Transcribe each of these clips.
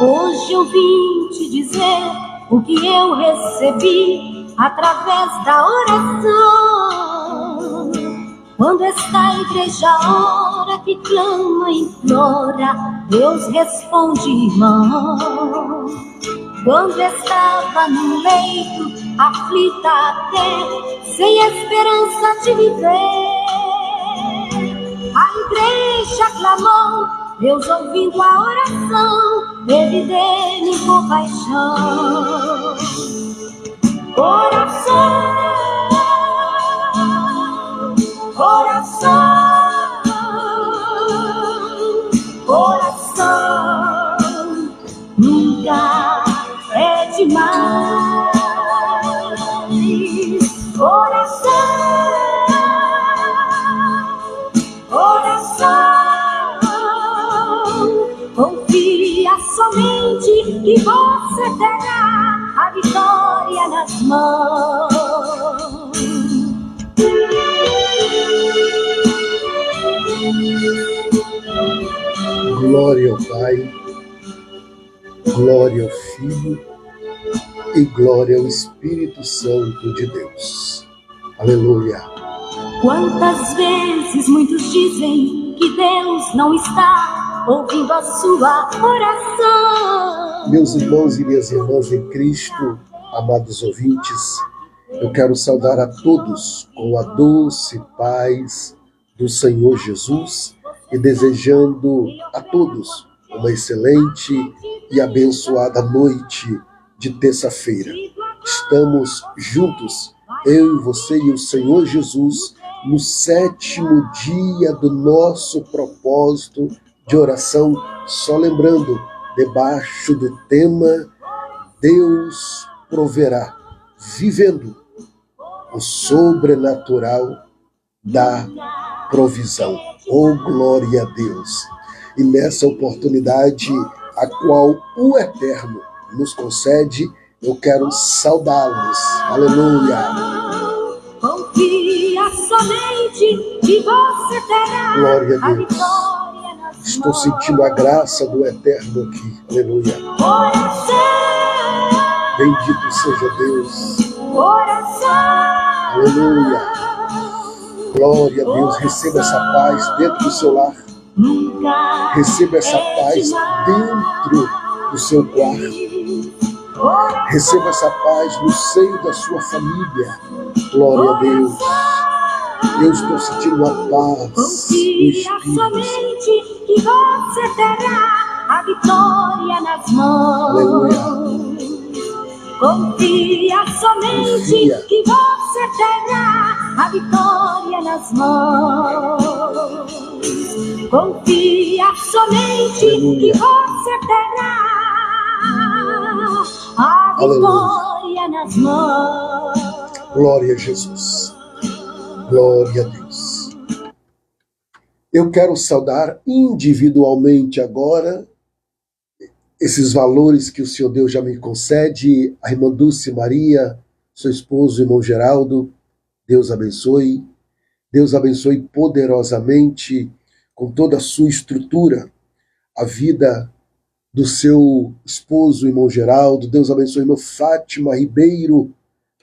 Hoje eu vim te dizer o que eu recebi através da oração. Quando esta igreja ora, que clama e implora, Deus responde, irmão. Quando estava no leito, aflita até, sem esperança de viver, a igreja clamou, Deus ouvindo a oração, teve dele compaixão. Oração, oração, oração, nunca é demais. Oração, oração, confia somente que você terá a vitória nas mãos. Glória ao Pai, glória ao Filho e glória ao Espírito Santo de Deus. Aleluia. Quantas vezes muitos dizem que Deus não está ouvindo a sua oração? Meus irmãos e minhas irmãs em Cristo, amados ouvintes, eu quero saudar a todos com a doce paz do Senhor Jesus e desejando a todos uma excelente e abençoada noite de terça-feira. Estamos juntos, eu e você e o Senhor Jesus, no 7º dia do nosso propósito de oração, só lembrando, debaixo do tema Deus proverá, vivendo o sobrenatural da provisão. Oh, glória a Deus! E nessa oportunidade, a qual o Eterno nos concede, eu quero saudá-los. Aleluia! Confia somente que você terá Glória a a Deus! vitória nas Estou sentindo a graça do Eterno aqui. Aleluia! Oração, Bendito seja Deus! oração, Aleluia! Glória a Deus! Receba essa paz dentro do seu lar. nunca Receba essa paz dentro do seu quarto. Receba essa paz no seio da sua família. Glória a Deus. Eu estou sentindo a paz do confia Espírito. somente que você terá a vitória nas mãos. Aleluia. Confia somente Confia. que você terá a vitória nas mãos. Confia somente Aleluia. que você terá a vitória nas mãos. Glória a Jesus. Glória a Deus. Eu quero saudar individualmente agora esses valores que o Senhor Deus já me concede, a irmã Dulce Maria, seu esposo, o irmão Geraldo. Deus abençoe. Deus abençoe poderosamente, com toda a sua estrutura, a vida do seu esposo, o irmão Geraldo. Deus abençoe a irmã Fátima Ribeiro,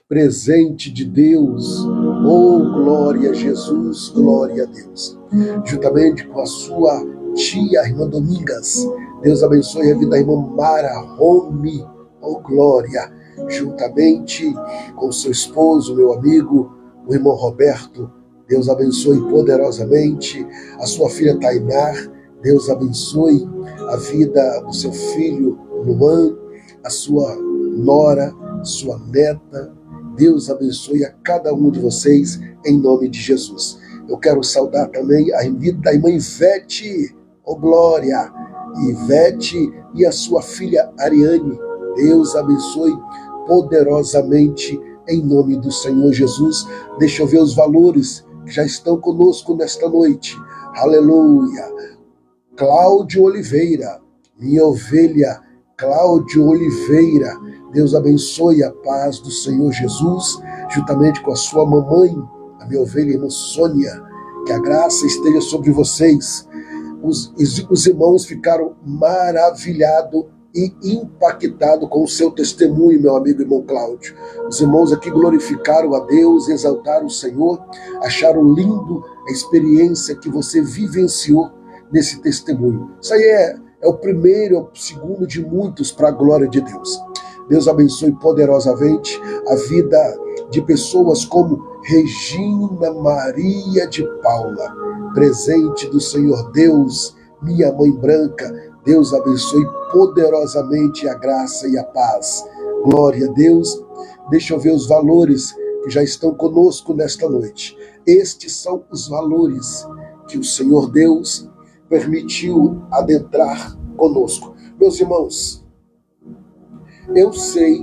presente de Deus. Oh, glória a Jesus, glória a Deus. Juntamente com a sua tia, a irmã Domingas. Deus abençoe a vida da irmã Mara Rome. Oh, glória. Juntamente com seu esposo, meu amigo, o irmão Roberto. Deus abençoe poderosamente a sua filha Tainar. Deus abençoe a vida do seu filho Luan, a sua nora, sua neta. Deus abençoe a cada um de vocês em nome de Jesus. Eu quero saudar também a vida da irmã Ivete. Oh, glória! Ivete e a sua filha Ariane. Deus abençoe poderosamente em nome do Senhor Jesus. Deixa eu ver os valores que já estão conosco nesta noite. Aleluia! Cláudio Oliveira, minha ovelha Cláudio Oliveira. Deus abençoe a paz do Senhor Jesus, juntamente com a sua mamãe, a minha ovelha irmã Sônia. Que a graça esteja sobre vocês. Os irmãos ficaram maravilhados e impactado com o seu testemunho, meu amigo irmão Cláudio. Os irmãos aqui glorificaram a Deus, exaltaram o Senhor, acharam lindo a experiência que você vivenciou nesse testemunho. Isso aí é o primeiro, é o segundo de muitos para a glória de Deus. Deus abençoe poderosamente a vida de pessoas como Regina Maria de Paula, presente do Senhor Deus, minha mãe branca. Deus abençoe poderosamente a graça e a paz. Glória a Deus. Deixa eu ver os valores que já estão conosco nesta noite. Estes são os valores que o Senhor Deus permitiu adentrar conosco. Meus irmãos, eu sei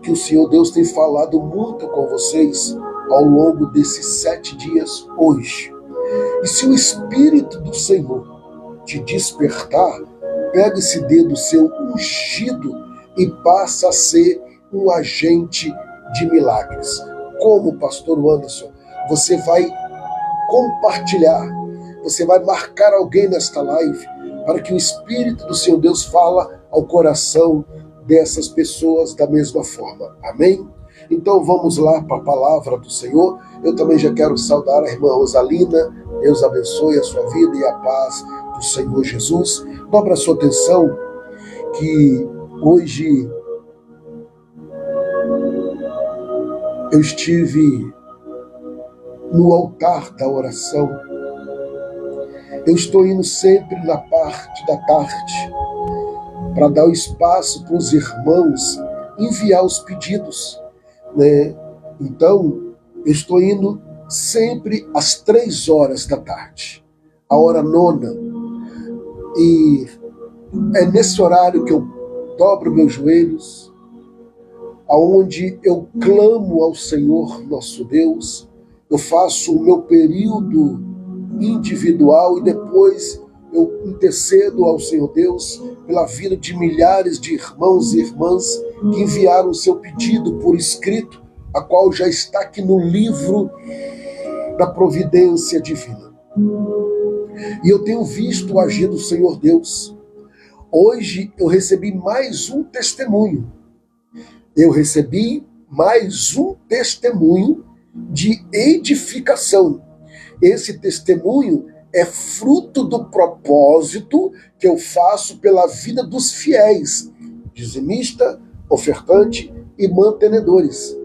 que o Senhor Deus tem falado muito com vocês ao longo desses 7 dias hoje. E se o Espírito do Senhor te despertar, pega esse dedo seu ungido e passa a ser um agente de milagres. Como, pastor Anderson? Você vai compartilhar, você vai marcar alguém nesta live para que o Espírito do Senhor Deus fala ao coração dessas pessoas da mesma forma. Amém? Então vamos lá para a palavra do Senhor. Eu também já quero saudar a irmã Rosalina. Deus abençoe a sua vida e a paz do Senhor Jesus. Dobra a sua atenção que hoje eu estive no altar da oração. Eu estou indo sempre na parte da tarde para dar o espaço para os irmãos enviar os pedidos, né? Então, eu estou indo sempre às 3 horas da tarde, a hora 9, e é nesse horário que eu dobro meus joelhos, aonde eu clamo ao Senhor nosso Deus, eu faço o meu período individual e depois eu intercedo ao Senhor Deus pela vida de milhares de irmãos e irmãs que enviaram o seu pedido por escrito, a qual já está aqui no livro da providência divina. E eu tenho visto o agir do Senhor Deus. Hoje eu recebi mais um testemunho. Eu recebi mais um testemunho de edificação. Esse testemunho é fruto do propósito que eu faço pela vida dos fiéis, dizimista, ofertante e mantenedores.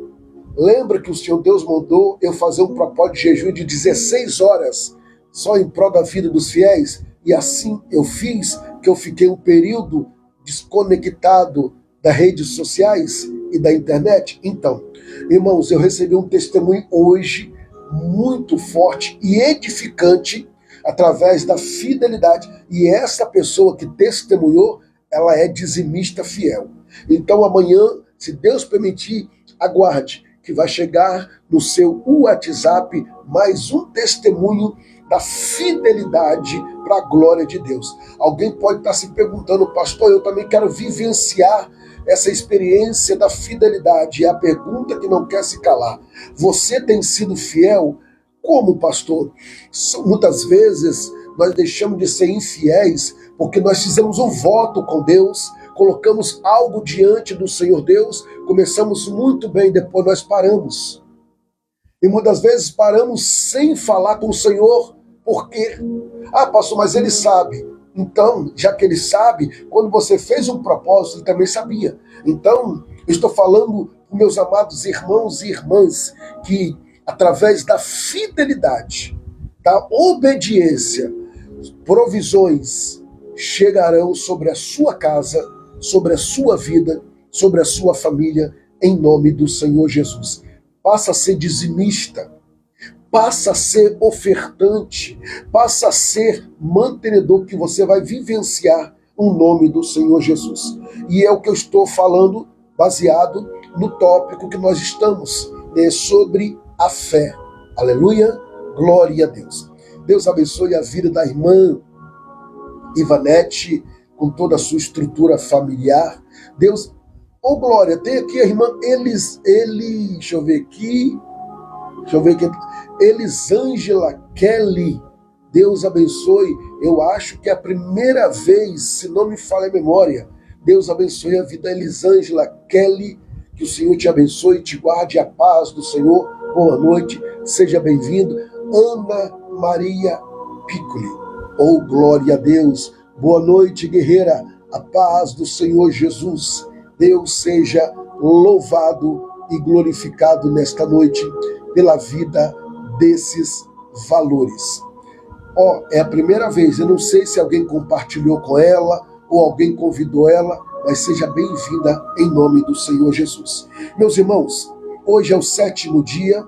Lembra que o Senhor Deus mandou eu fazer um propósito de jejum de 16 horas só em prol da vida dos fiéis? E assim eu fiz, que eu fiquei um período desconectado das redes sociais e da internet. Então, irmãos, eu recebi um testemunho hoje muito forte e edificante através da fidelidade. E essa pessoa que testemunhou, ela é dizimista fiel. Então amanhã, se Deus permitir, aguarde que vai chegar no seu WhatsApp mais um testemunho da fidelidade para a glória de Deus. Alguém pode estar se perguntando, pastor, eu também quero vivenciar essa experiência da fidelidade. É a pergunta que não quer se calar. Você tem sido fiel? Como, pastor? Muitas vezes nós deixamos de ser infiéis porque nós fizemos um voto com Deus, colocamos algo diante do Senhor Deus, começamos muito bem, depois nós paramos. E muitas vezes paramos sem falar com o Senhor. Por quê? Ah, pastor, mas ele sabe. Então, já que ele sabe, quando você fez um propósito, ele também sabia. Então, eu estou falando com meus amados irmãos e irmãs que, através da fidelidade, da obediência, provisões chegarão sobre a sua casa, sobre a sua vida, sobre a sua família, em nome do Senhor Jesus. Passa a ser dizimista, passa a ser ofertante, passa a ser mantenedor, que você vai vivenciar o nome do Senhor Jesus. E é o que eu estou falando, baseado no tópico que nós estamos, né, sobre a fé. Aleluia, glória a Deus. Deus abençoe a vida da irmã Ivanete, com toda a sua estrutura familiar. Deus, glória, tem aqui a irmã deixa eu ver aqui, Elisângela Kelly. Deus abençoe. Eu acho que é a primeira vez, se não me falha a memória, Deus abençoe a vida da Elisângela Kelly, que o Senhor te abençoe e te guarde a paz do Senhor. Boa noite, seja bem-vindo. Ana Maria Piccoli, oh glória a Deus. Boa noite, guerreira, a paz do Senhor Jesus. Deus seja louvado e glorificado nesta noite pela vida desses valores. É a primeira vez, eu não sei se alguém compartilhou com ela ou alguém convidou ela, mas seja bem-vinda em nome do Senhor Jesus. Meus irmãos, hoje é o 7º dia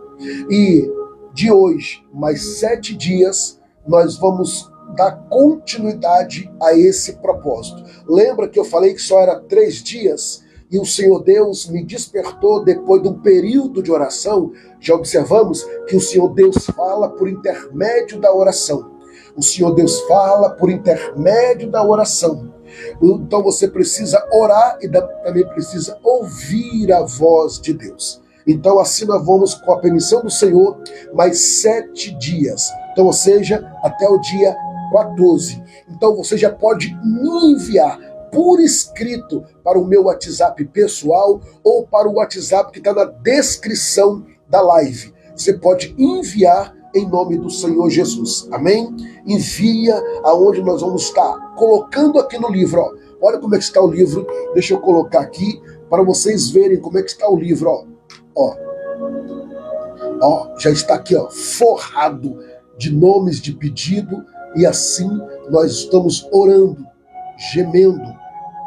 e de hoje, mais 7 dias, nós vamos dar continuidade a esse propósito. Lembra que eu falei que só era 3 dias? E o Senhor Deus me despertou depois de um período de oração. Já observamos que o Senhor Deus fala por intermédio da oração. O Senhor Deus fala por intermédio da oração. Então você precisa orar e também precisa ouvir a voz de Deus. Então assim nós vamos, com a permissão do Senhor, mais 7 dias. Então, ou seja, até o dia 14. Então você já pode me enviar por escrito para o meu WhatsApp pessoal ou para o WhatsApp que está na descrição da live. Você pode enviar em nome do Senhor Jesus. Amém? Envia aonde nós vamos estar colocando aqui no livro. Olha como é que está o livro. Deixa eu colocar aqui para vocês verem como é que está o livro. Já está aqui, forrado de nomes de pedido, e assim nós estamos orando, gemendo,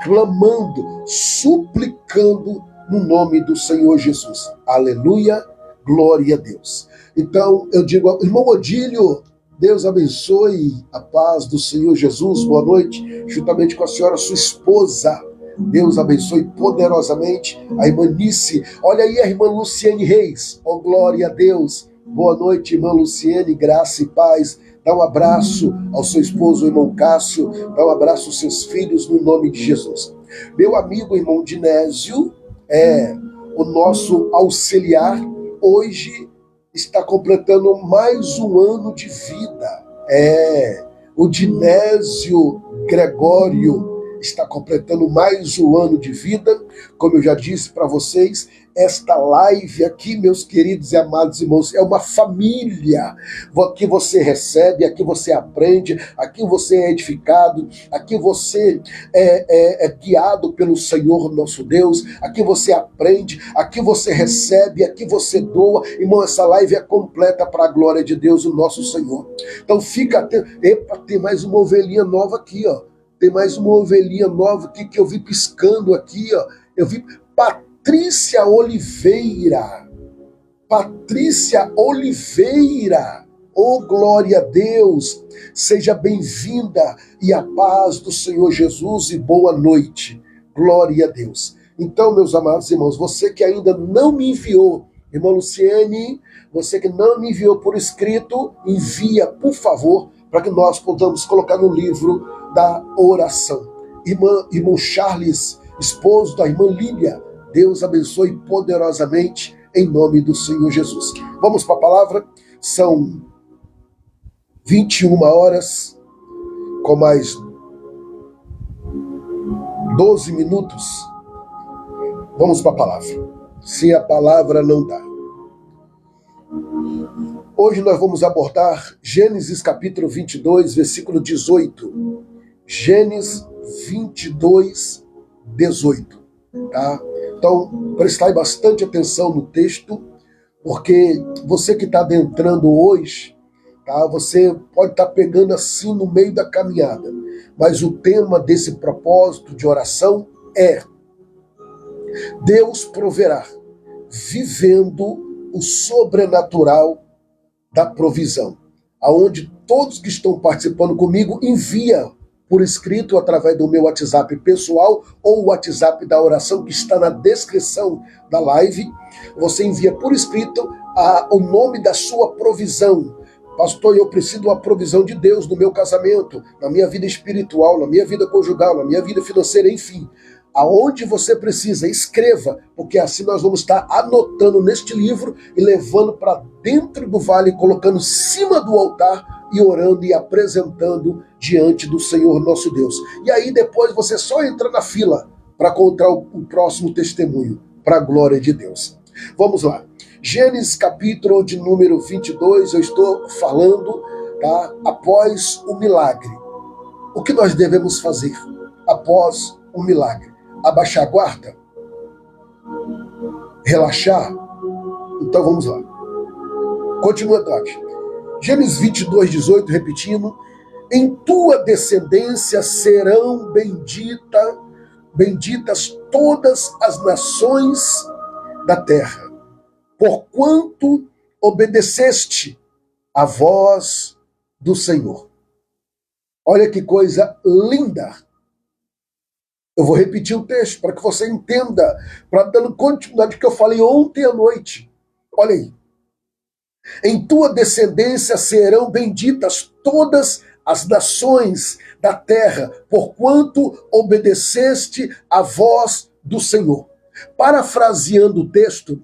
clamando, suplicando no nome do Senhor Jesus. Aleluia, glória a Deus. Então eu digo, irmão Odílio, Deus abençoe, a paz do Senhor Jesus, boa noite, juntamente com a senhora, sua esposa. Deus abençoe poderosamente a irmã Nice. Olha aí a irmã Luciene Reis, oh glória a Deus. Boa noite, irmã Luciene, graça e paz. Dá um abraço ao seu esposo, o irmão Cássio. Dá um abraço aos seus filhos, no nome de Jesus. Meu amigo, irmão Dinésio, o nosso auxiliar, hoje está completando mais um ano de vida. O Dinésio Gregório está completando mais um ano de vida. Como eu já disse para vocês, esta live aqui, meus queridos e amados irmãos, é uma família. Aqui você recebe, aqui você aprende, aqui você é edificado, aqui você é guiado pelo Senhor nosso Deus, aqui você aprende, aqui você recebe, aqui você doa. Irmão, essa live é completa para a glória de Deus, o nosso Senhor. Então fica atento. Epa, tem mais uma ovelhinha nova aqui, Tem mais uma ovelhinha nova aqui que eu vi piscando aqui, Eu vi Patrícia Oliveira. Oh, glória a Deus. Seja bem-vinda e a paz do Senhor Jesus e boa noite. Glória a Deus. Então, meus amados irmãos, você que ainda não me enviou, irmã Luciene, você que não me enviou por escrito, envia, por favor, para que nós possamos colocar no livro da oração. Irmão Charles, esposo da irmã Lília, Deus abençoe poderosamente em nome do Senhor Jesus. Vamos para a palavra. São 21 horas com mais 12 minutos. Vamos para a palavra. Se a palavra não dá. Hoje nós vamos abordar Gênesis capítulo 22, versículo 18. Gênesis 22, 18. Tá? Então, prestai bastante atenção no texto, porque você que está adentrando hoje, tá? Você pode estar pegando assim no meio da caminhada, mas o tema desse propósito de oração é: Deus proverá, vivendo o sobrenatural da provisão, aonde todos que estão participando comigo envia por escrito através do meu WhatsApp pessoal ou o WhatsApp da oração que está na descrição da live. Você envia por escrito o nome da sua provisão. Pastor, eu preciso de uma provisão de Deus no meu casamento, na minha vida espiritual, na minha vida conjugal, na minha vida financeira, enfim. Aonde você precisa, escreva, porque assim nós vamos estar anotando neste livro e levando para dentro do vale, colocando em cima do altar, e orando e apresentando diante do Senhor nosso Deus. E aí depois você só entra na fila para contar o próximo testemunho, para a glória de Deus. Vamos lá. Gênesis capítulo de número 22, eu estou falando, tá, após o milagre. O que nós devemos fazer após o milagre? Abaixar a guarda? Relaxar? Então vamos lá. Continua, Tati. Gênesis 22, 18, repetindo. Em tua descendência serão benditas todas as nações da terra, porquanto obedeceste à voz do Senhor. Olha que coisa linda. Eu vou repetir o texto para que você entenda, para dando continuidade ao que eu falei ontem à noite. Olha aí. Em tua descendência serão benditas todas as nações da terra, porquanto obedeceste à voz do Senhor. Parafraseando o texto,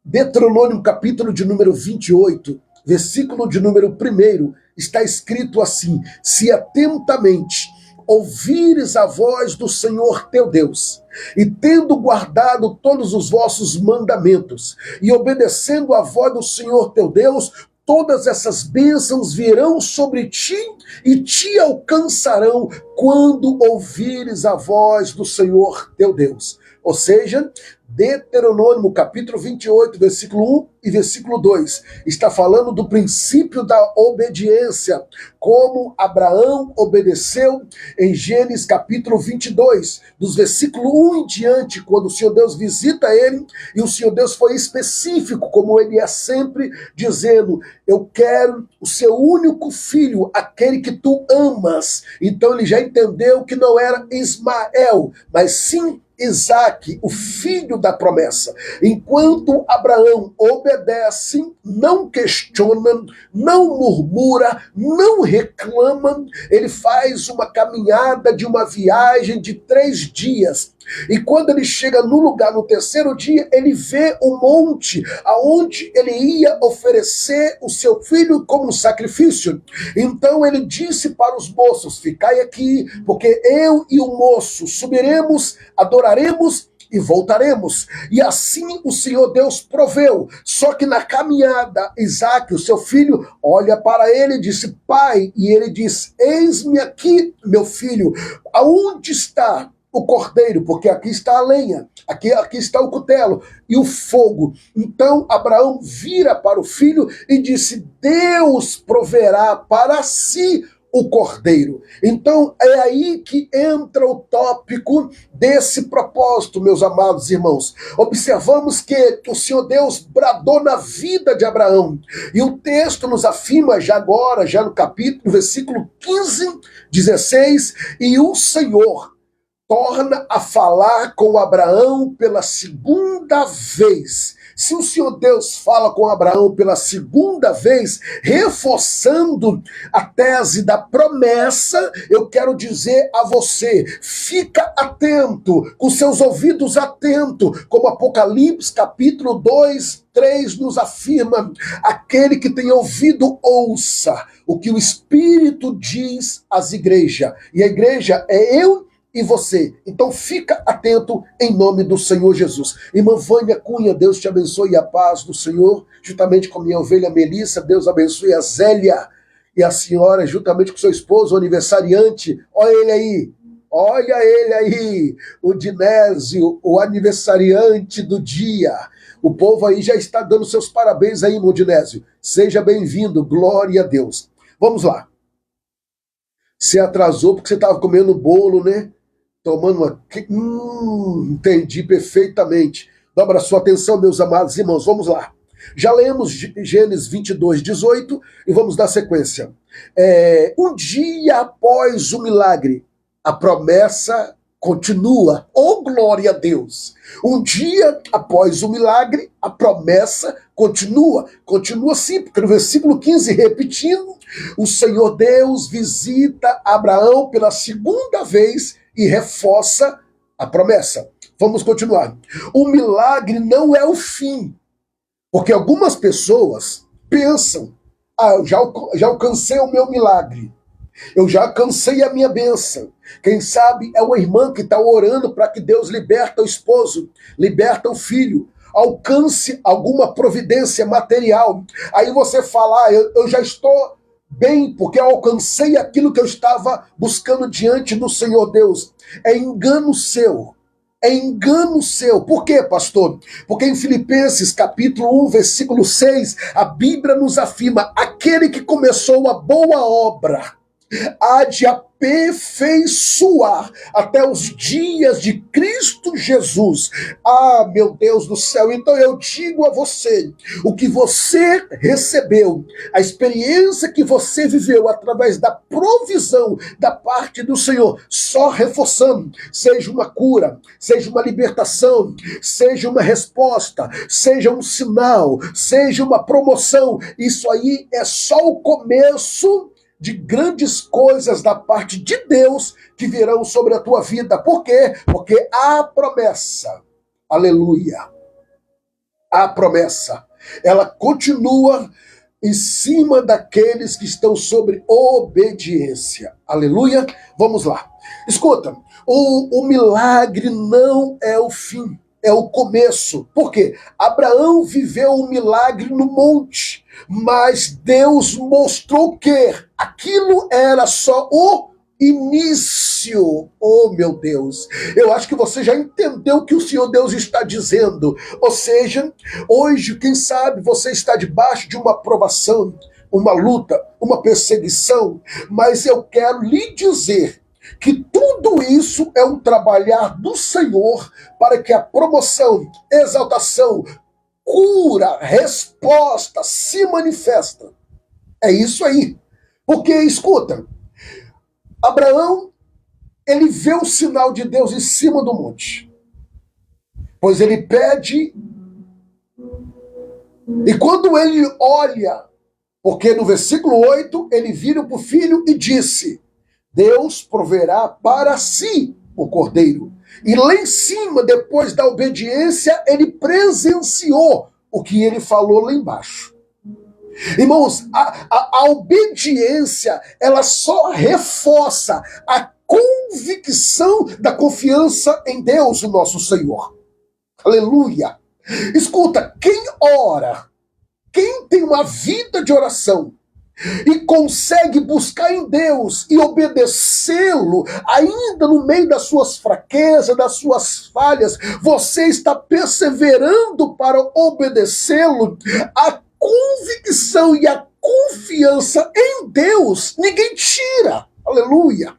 Deuteronômio capítulo de número 28, versículo de número 1, está escrito assim: se atentamente ouvires a voz do Senhor teu Deus, e tendo guardado todos os vossos mandamentos, e obedecendo a voz do Senhor teu Deus, todas essas bênçãos virão sobre ti e te alcançarão quando ouvires a voz do Senhor teu Deus. Ou seja, Deuteronômio capítulo 28, versículo 1 e versículo 2, está falando do princípio da obediência, como Abraão obedeceu em Gênesis capítulo 22, dos versículos 1 em diante, quando o Senhor Deus visita ele, e o Senhor Deus foi específico, como ele é sempre, dizendo: eu quero o seu único filho, aquele que tu amas. Então ele já entendeu que não era Ismael, mas sim Isaque, o filho da promessa. Enquanto Abraão obedece, não questiona, não murmura, não reclama, ele faz uma caminhada de uma viagem de 3 dias. E quando ele chega no lugar, no terceiro dia, ele vê o monte aonde ele ia oferecer o seu filho como sacrifício. Então ele disse para os moços: ficai aqui, porque eu e o moço subiremos, adoraremos e voltaremos. E assim o Senhor Deus proveu. Só que na caminhada, Isaque, o seu filho, olha para ele e disse: pai, e ele diz: eis-me aqui, meu filho, aonde está o cordeiro? Porque aqui está a lenha, aqui está o cutelo e o fogo. Então Abraão vira para o filho e disse: Deus proverá para si o cordeiro. Então é aí que entra o tópico desse propósito, meus amados irmãos. Observamos que o Senhor Deus bradou na vida de Abraão, e o texto nos afirma já agora, já no capítulo, versículo 15, 16, e o Senhor torna a falar com Abraão pela segunda vez. Se o Senhor Deus fala com Abraão pela segunda vez, reforçando a tese da promessa, eu quero dizer a você: fica atento, com seus ouvidos atentos, como Apocalipse capítulo 2, 3 nos afirma: aquele que tem ouvido, ouça o que o Espírito diz às igrejas. E a igreja é eu e você. Então fica atento em nome do Senhor Jesus. Irmã Vânia Cunha, Deus te abençoe, e a paz do Senhor, juntamente com a minha ovelha Melissa. Deus abençoe a Zélia e a senhora, juntamente com seu esposo, o aniversariante. Olha ele aí, olha ele aí, o Dinésio, o aniversariante do dia. O povo aí já está dando seus parabéns aí, irmão Dinésio. Seja bem-vindo, glória a Deus. Vamos lá. Você atrasou porque você estava comendo bolo, né? Tomando uma... entendi perfeitamente. Dobra a sua atenção, meus amados irmãos. Vamos lá. Já lemos Gênesis 22, 18 e vamos dar sequência. Um dia após o milagre, a promessa continua. Oh, glória a Deus! Um dia após o milagre, a promessa continua. Continua sim, porque no versículo 15, repetindo, o Senhor Deus visita Abraão pela segunda vez e reforça a promessa. Vamos continuar. O milagre não é o fim, porque algumas pessoas pensam Ah, já alcancei o meu milagre. Eu já alcancei a minha bênção. Quem sabe é uma irmã que está orando para que Deus liberta o esposo, liberta o filho, alcance alguma providência material. Aí você fala, eu já estou bem, porque eu alcancei aquilo que eu estava buscando diante do Senhor Deus. É engano seu. É engano seu. Por quê, pastor? Porque em Filipenses capítulo 1, versículo 6, a Bíblia nos afirma: aquele que começou a boa obra há de aperfeiçoar até os dias de Cristo Jesus. Ah, meu Deus do céu, então eu digo a você, o que você recebeu, a experiência que você viveu através da provisão da parte do Senhor, só reforçando, seja uma cura, seja uma libertação, seja uma resposta, seja um sinal, seja uma promoção, isso aí é só o começo de grandes coisas da parte de Deus que virão sobre a tua vida. Por quê? Porque a promessa, aleluia, a promessa, ela continua em cima daqueles que estão sobre obediência. Aleluia. Vamos lá. Escuta, o milagre não é o fim, é o começo. Por quê? Abraão viveu um milagre no monte, mas Deus mostrou que aquilo era só o início. Oh, meu Deus, eu acho que você já entendeu o que o Senhor Deus está dizendo. Ou seja, hoje, quem sabe, você está debaixo de uma provação, uma luta, uma perseguição, mas eu quero lhe dizer que tudo isso é um trabalhar do Senhor para que a promoção, exaltação, cura, resposta se manifesta. É isso aí. Porque, escuta, Abraão, ele vê o sinal de Deus em cima do monte. Pois ele pede, e quando ele olha, porque no versículo 8, ele vira para o filho e disse: Deus proverá para si o cordeiro. E lá em cima, depois da obediência, ele presenciou o que ele falou lá embaixo. Irmãos, a obediência, ela só reforça a convicção da confiança em Deus, o nosso Senhor. Aleluia. Escuta, quem ora, quem tem uma vida de oração e consegue buscar em Deus e obedecê-lo, ainda no meio das suas fraquezas, das suas falhas, você está perseverando para obedecê-lo, a convicção e a confiança em Deus ninguém tira. Aleluia.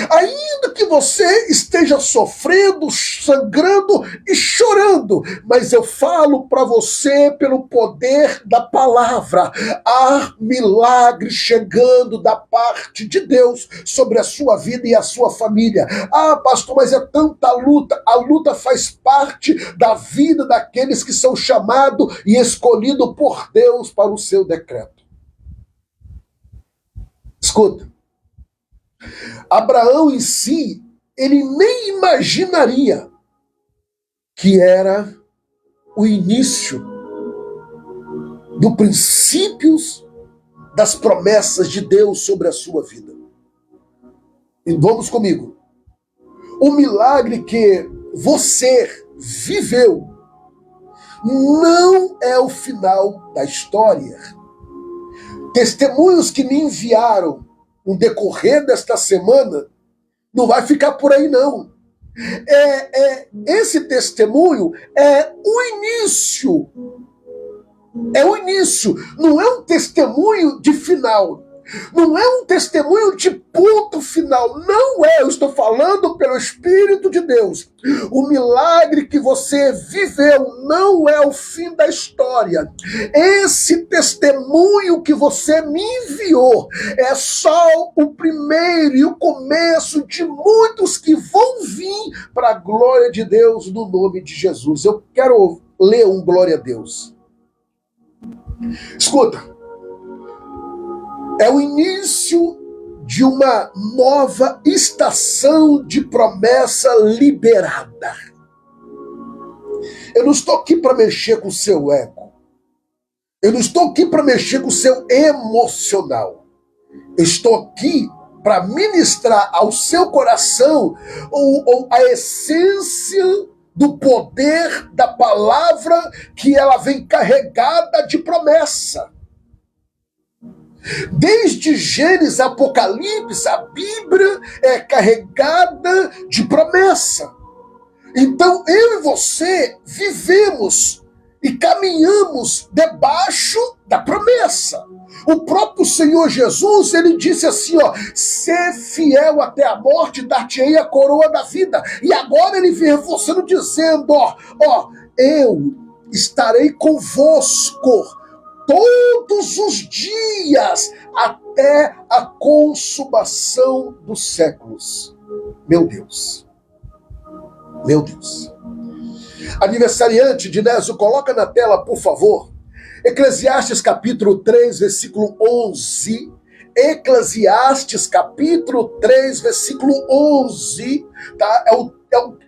Ainda que você esteja sofrendo, sangrando e chorando, mas eu falo para você pelo poder da palavra, há milagre chegando da parte de Deus sobre a sua vida e a sua família. Ah, pastor, mas é tanta luta. A luta faz parte da vida daqueles que são chamados e escolhidos por Deus para o seu decreto. Escuta. Abraão em si, ele nem imaginaria que era o início dos princípios das promessas de Deus sobre a sua vida. E vamos comigo. O milagre que você viveu não é o final da história. Testemunhos que me enviaram no decorrer desta semana, não vai ficar por aí, não. Esse testemunho é o início. É o início. Não é um testemunho de final. Não é um testemunho de ponto final. Não é. Eu estou falando pelo Espírito de Deus. O milagre que você viveu não é o fim da história. Esse testemunho que você me enviou é só o primeiro e o começo de muitos que vão vir para a glória de Deus no nome de Jesus. Eu quero ler um glória a Deus. Escuta. É o início de uma nova estação de promessa liberada. Eu não estou aqui para mexer com o seu ego. Eu não estou aqui para mexer com o seu emocional. Eu estou aqui para ministrar ao seu coração a essência do poder da palavra, que ela vem carregada de promessa. Desde Gênesis a Apocalipse, a Bíblia é carregada de promessa. Então eu e você vivemos e caminhamos debaixo da promessa. O próprio Senhor Jesus, ele disse assim, ser fiel até a morte, dar-te-ei a coroa da vida. E agora ele vem reforçando dizendo, eu estarei convosco todos os dias até a consumação dos séculos. Meu Deus. Meu Deus. Aniversariante, Dinésio, coloca na tela, por favor, Eclesiastes capítulo 3, versículo 11. Eclesiastes capítulo 3, versículo 11, tá?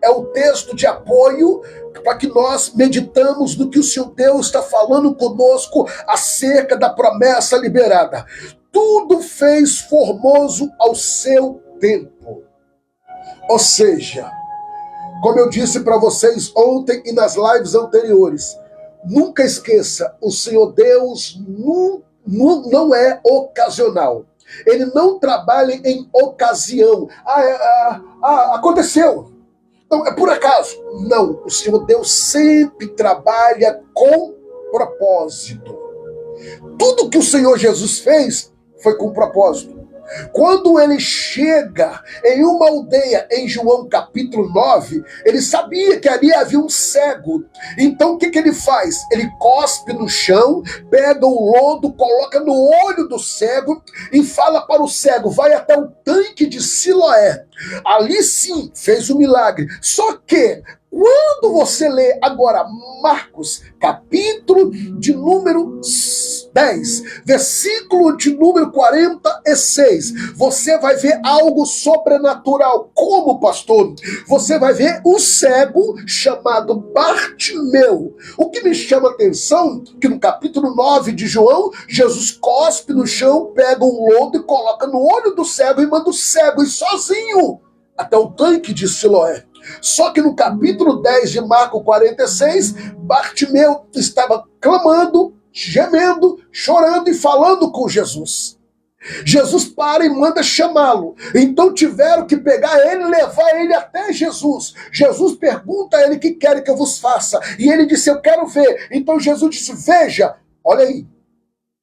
É o texto de apoio para que nós meditamos no que o Senhor Deus está falando conosco acerca da promessa liberada. Tudo fez formoso ao seu tempo. Ou seja, como eu disse para vocês ontem e nas lives anteriores, nunca esqueça, o Senhor Deus não é ocasional. Ele não trabalha em ocasião. Aconteceu. Não, é por acaso. Não, o Senhor Deus sempre trabalha com propósito. Tudo que o Senhor Jesus fez foi com propósito. Quando ele chega em uma aldeia, em João capítulo 9, ele sabia que ali havia um cego. Então o que ele faz? Ele cospe no chão, pega o lodo, coloca no olho do cego e fala para o cego, vai até o tanque de Siloé. Ali sim, fez o milagre. Só que, quando você lê agora Marcos, capítulo de número 10, versículo de número 46, você vai ver algo sobrenatural. Como, pastor? Você vai ver um cego chamado Bartimeu. O que me chama a atenção, que no capítulo 9 de João, Jesus cospe no chão, pega um lodo e coloca no olho do cego e manda o cego ir sozinho até o tanque de Siloé. Só que no capítulo 10 de Marcos 46, Bartimeu estava clamando, gemendo, chorando e falando com Jesus. Jesus para e manda chamá-lo. Então tiveram que pegar ele e levar ele até Jesus. Jesus pergunta a ele o que quer que eu vos faça. E ele disse, eu quero ver. Então Jesus disse, veja, olha aí.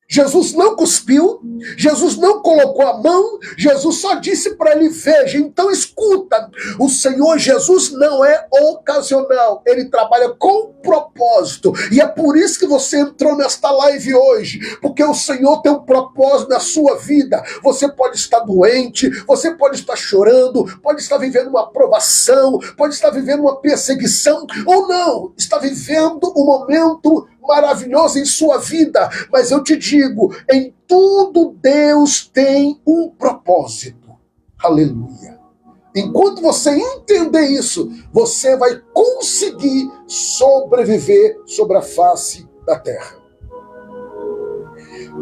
Jesus não cuspiu, Jesus não colocou a mão, Jesus só disse para ele, veja. Então escuta, o Senhor Jesus não é ocasional, ele trabalha com propósito, e é por isso que você entrou nesta live hoje, porque o Senhor tem um propósito na sua vida. Você pode estar doente, você pode estar chorando, pode estar vivendo uma provação, pode estar vivendo uma perseguição, ou não, está vivendo um momento maravilhoso em sua vida, mas eu te digo, em tudo Deus tem um propósito. Aleluia. Enquanto você entender isso, você vai conseguir sobreviver sobre a face da terra.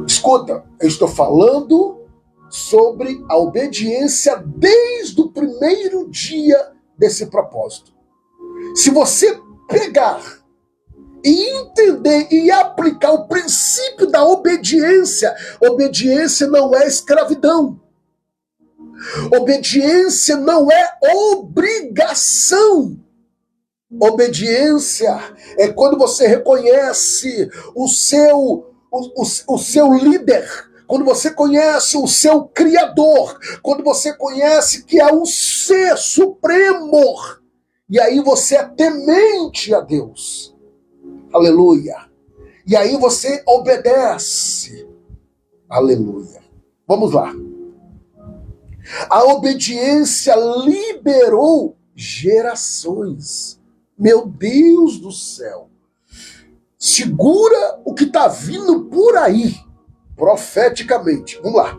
Escuta, eu estou falando sobre a obediência desde o primeiro dia desse propósito. Se você pegar e entender e aplicar o princípio da obediência, obediência não é escravidão. Obediência não é obrigação. Obediência é quando você reconhece o seu líder, quando você conhece o seu Criador, quando você conhece que é um ser supremo, e aí você é temente a Deus. Aleluia. E aí você obedece. Aleluia. Vamos lá. A obediência liberou gerações. Meu Deus do céu. Segura o que está vindo por aí, profeticamente. Vamos lá.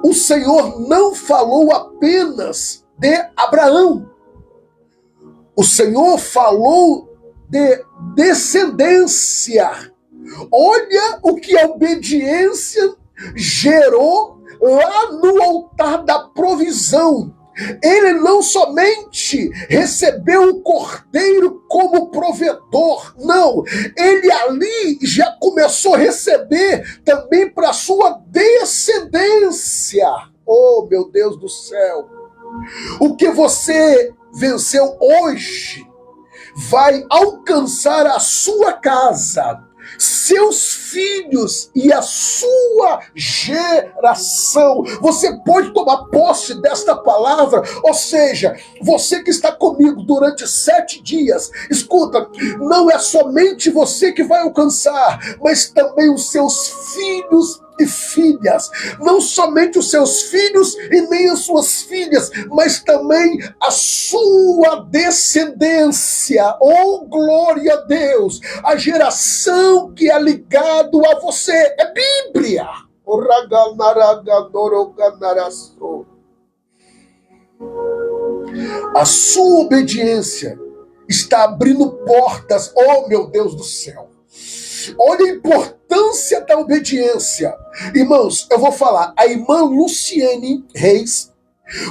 O Senhor não falou apenas de Abraão. O Senhor falou de descendência. Olha o que a obediência gerou lá no altar da provisão. Ele não somente recebeu o cordeiro como provedor, não, ele ali já começou a receber também para sua descendência. Oh, meu Deus do céu! O que você venceu hoje vai alcançar a sua casa, seus filhos e a sua geração. Você pode tomar posse desta palavra, ou seja, você que está comigo durante 7 dias, escuta, não é somente você que vai alcançar, mas também os seus filhos e filhas, não somente os seus filhos e nem as suas filhas, mas também a sua descendência. Oh, glória a Deus! A geração que é ligado a você é Bíblia. A sua obediência está abrindo portas, oh meu Deus do céu. Olha a importância da obediência. Irmãos, eu vou falar, a irmã Luciene Reis,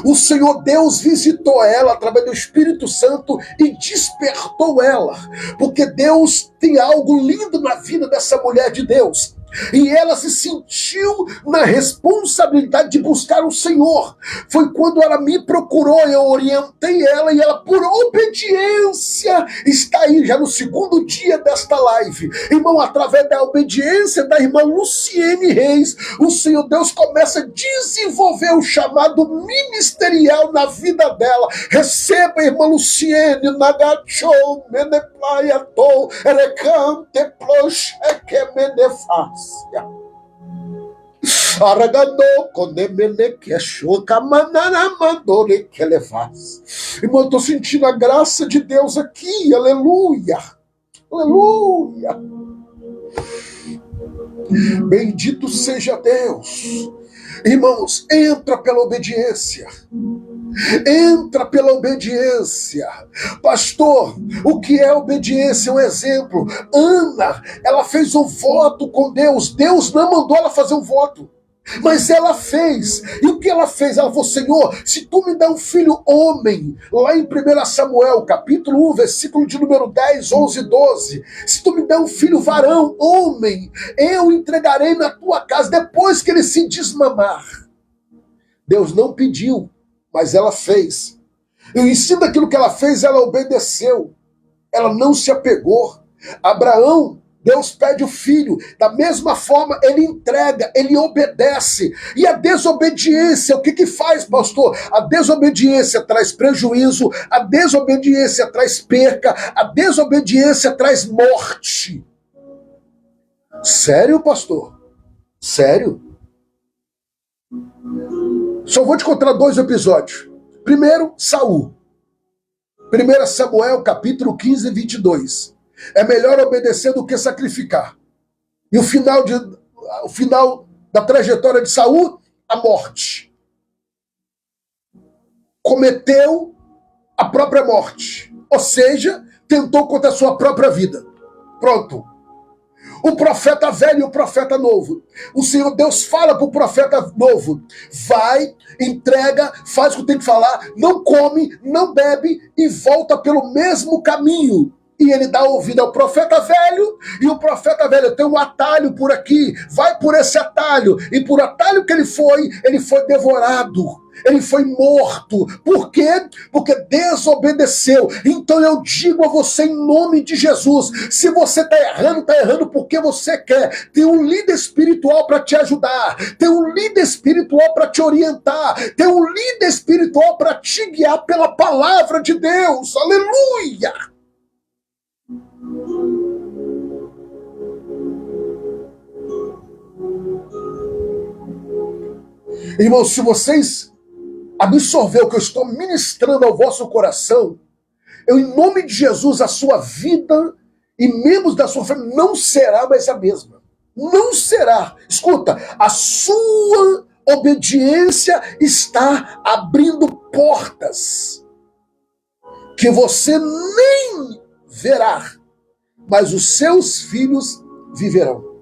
o Senhor Deus visitou ela através do Espírito Santo e despertou ela, porque Deus tem algo lindo na vida dessa mulher de Deus. E ela se sentiu na responsabilidade de buscar o Senhor. Foi quando ela me procurou, eu orientei ela e ela, por obediência, está aí já no 2º dia desta live. Irmão, através da obediência da irmã Luciene Reis, o Senhor Deus começa a desenvolver o chamado ministerial na vida dela. Receba, irmã Luciene, Nagachou, Meneplayatou, Erecante, Plocheque, Menefaz. Irmão, eu estou sentindo a graça de Deus aqui, aleluia, aleluia. Bendito seja Deus. Irmãos, entra pela obediência. Entra pela obediência. Pastor, o que é obediência? Um exemplo. Ana, ela fez um voto com Deus. Deus não mandou ela fazer um voto, mas ela fez. E o que ela fez? Ela falou: Senhor, se tu me dá um filho homem, lá em 1 Samuel, capítulo 1, versículo de número 10, 11 e 12, se tu me dá um filho varão, homem, eu entregarei na tua casa depois que ele se desmamar. Deus não pediu, mas ela fez. E em cima daquilo que ela fez, ela obedeceu. Ela não se apegou. Abraão, Deus pede o filho, da mesma forma ele entrega, ele obedece. E a desobediência, o que faz, pastor? A desobediência traz prejuízo, a desobediência traz perca, a desobediência traz morte. Sério, pastor? Sério? Só vou te contar 2 episódios. Primeiro, Saul. 1 Samuel, capítulo 15, 22. É melhor obedecer do que sacrificar. E o final da trajetória de Saul, a morte. Cometeu a própria morte. Ou seja, tentou contra a sua própria vida. Pronto. O profeta velho e o profeta novo. O Senhor Deus fala para o profeta novo: vai, entrega, faz o que tem que falar, não come, não bebe e volta pelo mesmo caminho. E ele dá ouvido ao profeta velho, e o profeta velho tem um atalho por aqui, vai por esse atalho, e por atalho que ele foi devorado, ele foi morto. Por quê? Porque desobedeceu. Então eu digo a você, em nome de Jesus, se você está errando porque você quer. Tem um líder espiritual para te ajudar, tem um líder espiritual para te orientar, tem um líder espiritual para te guiar pela palavra de Deus. Aleluia! Irmãos, se vocês absorver o que eu estou ministrando ao vosso coração, eu, em nome de Jesus, a sua vida e membros da sua família não será mais a mesma. Não será. Escuta, a sua obediência está abrindo portas que você nem verá, mas os seus filhos viverão.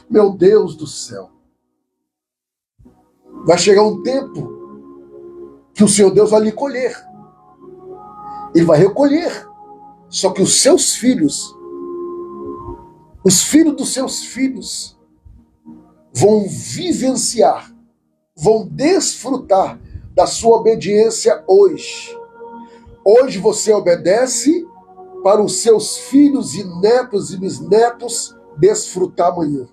Meu Deus do céu. Vai chegar um tempo que o Senhor Deus vai lhe colher. Ele vai recolher. Só que os seus filhos, os filhos dos seus filhos, vão vivenciar, vão desfrutar da sua obediência hoje. Hoje você obedece para os seus filhos e netos e bisnetos desfrutar amanhã.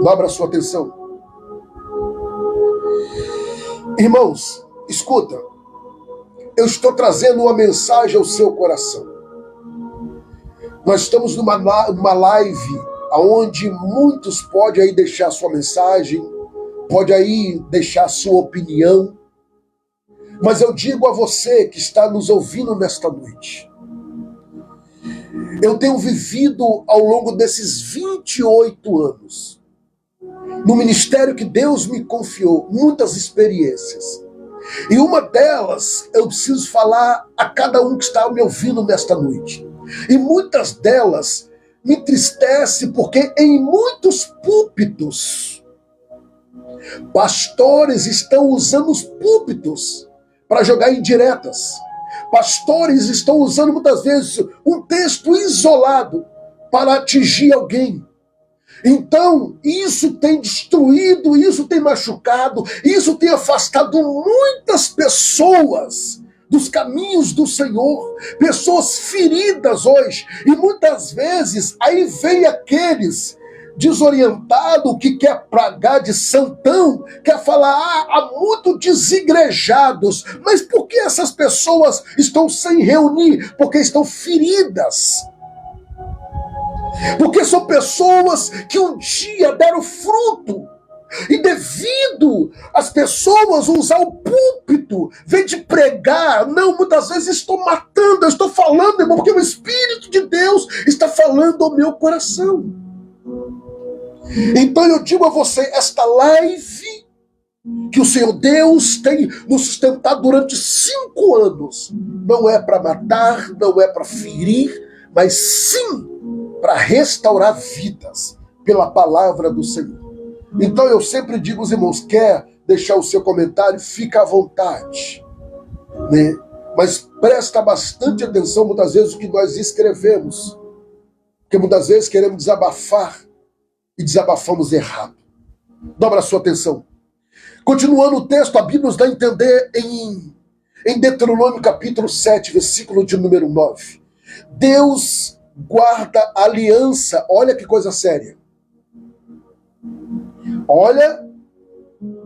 Dobra a sua atenção. Irmãos, escuta. Eu estou trazendo uma mensagem ao seu coração. Nós estamos numa live onde muitos podem aí deixar sua mensagem, pode aí deixar sua opinião. Mas eu digo a você que está nos ouvindo nesta noite. Eu tenho vivido ao longo desses 28 anos, no ministério que Deus me confiou, muitas experiências. E uma delas, eu preciso falar a cada um que está me ouvindo nesta noite. E muitas delas me entristecem porque em muitos púlpitos, pastores estão usando os púlpitos para jogar indiretas. Pastores estão usando muitas vezes um texto isolado para atingir alguém. Então, isso tem destruído, isso tem machucado, isso tem afastado muitas pessoas dos caminhos do Senhor, pessoas feridas hoje, e muitas vezes aí vem aqueles desorientados que quer pragar de santão, quer falar, há muito desigrejados, mas por que essas pessoas estão sem reunir? Porque estão feridas. Porque são pessoas que um dia deram fruto. E devido às pessoas usar o púlpito, vem de pregar, não, muitas vezes estou matando, eu estou falando, irmão, porque o Espírito de Deus está falando ao meu coração. Então eu digo a você, esta live que o Senhor Deus tem nos sustentado durante 5 anos, não é para matar, não é para ferir, mas sim para restaurar vidas pela palavra do Senhor. Então eu sempre digo aos irmãos, quer deixar o seu comentário, fica à vontade, né? Mas presta bastante atenção muitas vezes o que nós escrevemos, porque muitas vezes queremos desabafar e desabafamos errado. Dobra a sua atenção. Continuando o texto, a Bíblia nos dá a entender em Deuteronômio capítulo 7, versículo de número 9. Deus guarda aliança. Olha que coisa séria. Olha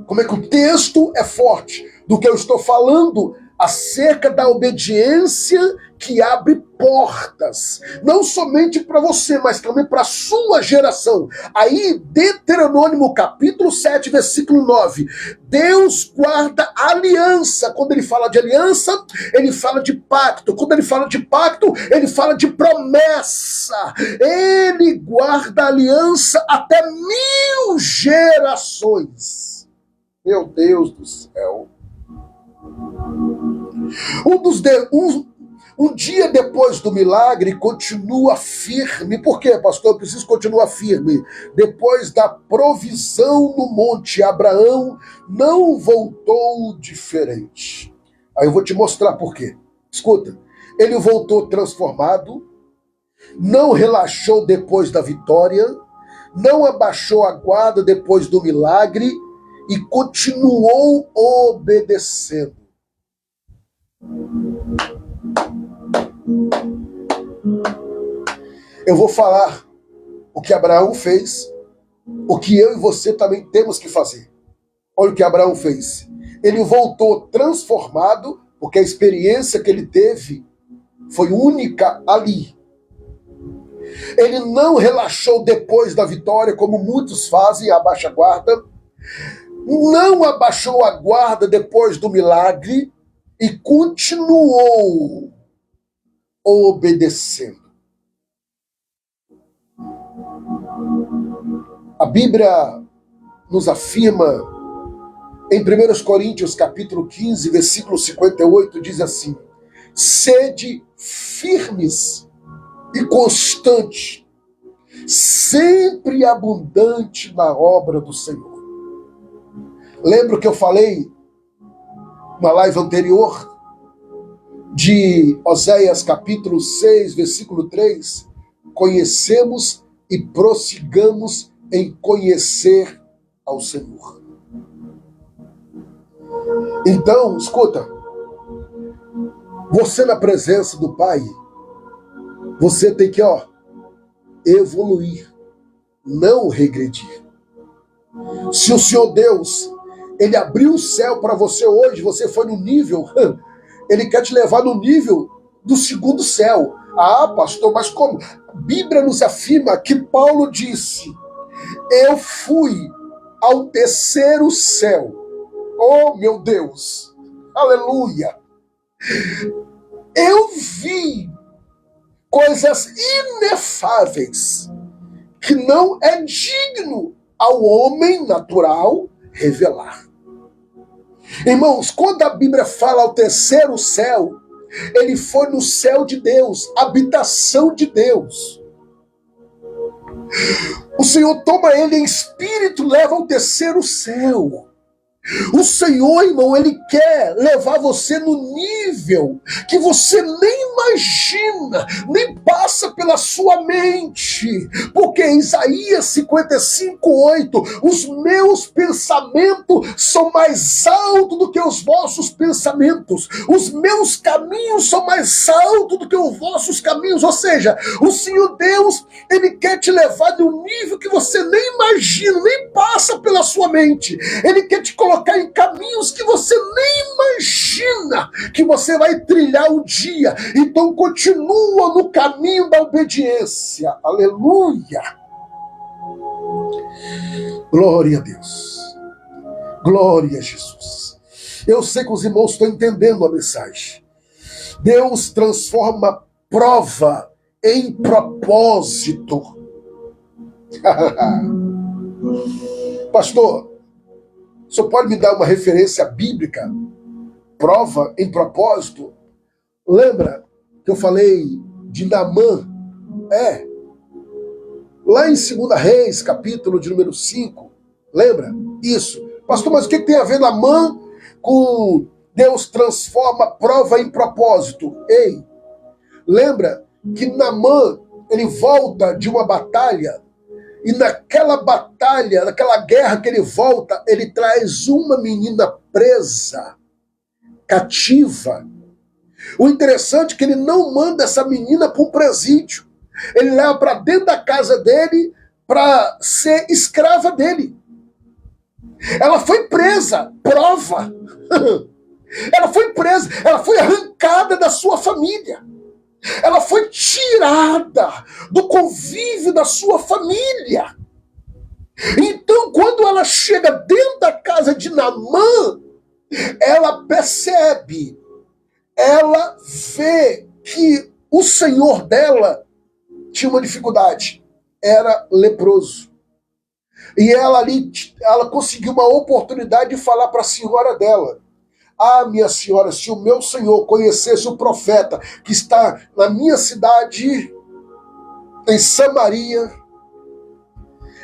como é que o texto é forte do que eu estou falando acerca da obediência que abre portas, não somente para você, mas também para a sua geração. Aí, Deuteronômio capítulo 7, versículo 9, Deus guarda aliança. Quando ele fala de aliança, ele fala de pacto. Quando ele fala de pacto, ele fala de promessa. Ele guarda aliança até 1000 gerações. Meu Deus do céu. Um dia depois do milagre, continua firme. Por quê, pastor? Eu preciso continuar firme. Depois da provisão no monte, Abraão não voltou diferente. Aí eu vou te mostrar por quê. Escuta, ele voltou transformado, não relaxou depois da vitória, não abaixou a guarda depois do milagre e continuou obedecendo. Eu vou falar o que Abraão fez, o que eu e você também temos que fazer. Olha o que Abraão fez. Ele voltou transformado, porque a experiência que ele teve foi única ali. Ele não relaxou depois da vitória, como muitos fazem, abaixa a guarda. Não abaixou a guarda depois do milagre e continuou obedecendo. A Bíblia nos afirma em 1 Coríntios capítulo 15, versículo 58, diz assim: sede firmes e constante, sempre abundante na obra do Senhor. Lembra que eu falei na live anterior de Oséias capítulo 6, versículo 3? Conhecemos e prossigamos em conhecer ao Senhor. Então, escuta, você na presença do Pai, você tem que, evoluir, não regredir. Se o Senhor Deus, Ele abriu o céu para você hoje, você foi no nível, Ele quer te levar no nível do segundo céu. Ah, pastor, mas como? A Bíblia nos afirma que Paulo disse: eu fui ao terceiro céu. Oh, meu Deus! Aleluia! Eu vi coisas inefáveis que não é digno ao homem natural revelar. Irmãos, quando a Bíblia fala ao terceiro céu, ele foi no céu de Deus, habitação de Deus. O Senhor toma ele em espírito, leva ao terceiro céu. O Senhor, irmão, Ele quer levar você no nível que você nem imagina, nem passa pela sua mente. Porque Isaías 55:8, os meus pensamentos são mais altos do que os vossos pensamentos. Os meus caminhos são mais altos do que os vossos caminhos. Ou seja, o Senhor Deus, Ele quer te levar no nível que você nem imagina, nem passa pela sua mente. Ele quer te colocar em caminhos que você nem imagina que você vai trilhar um dia. Então continua no caminho da obediência. Aleluia! Glória a Deus. Glória a Jesus. Eu sei que os irmãos estão entendendo a mensagem. Deus transforma prova em propósito. Pastor, o senhor pode me dar uma referência bíblica? Prova em propósito? Lembra que eu falei de Naamã? Lá em 2 Reis, capítulo de número 5. Lembra? Isso. Pastor, mas o que tem a ver Naamã com Deus transforma prova em propósito? Ei, lembra que Naamã, ele volta de uma batalha. E naquela batalha, naquela guerra que ele volta, ele traz uma menina presa, cativa. O interessante é que ele não manda essa menina para um presídio. Ele leva para dentro da casa dele para ser escrava dele. Ela foi presa, prova. Ela foi presa, ela foi arrancada da sua família. Ela foi tirada do convívio da sua família. Então, quando ela chega dentro da casa de Naamã, ela percebe, ela vê que o senhor dela tinha uma dificuldade, era leproso. E ela conseguiu uma oportunidade de falar para a senhora dela: ah, minha senhora, se o meu senhor conhecesse o profeta que está na minha cidade, em Samaria,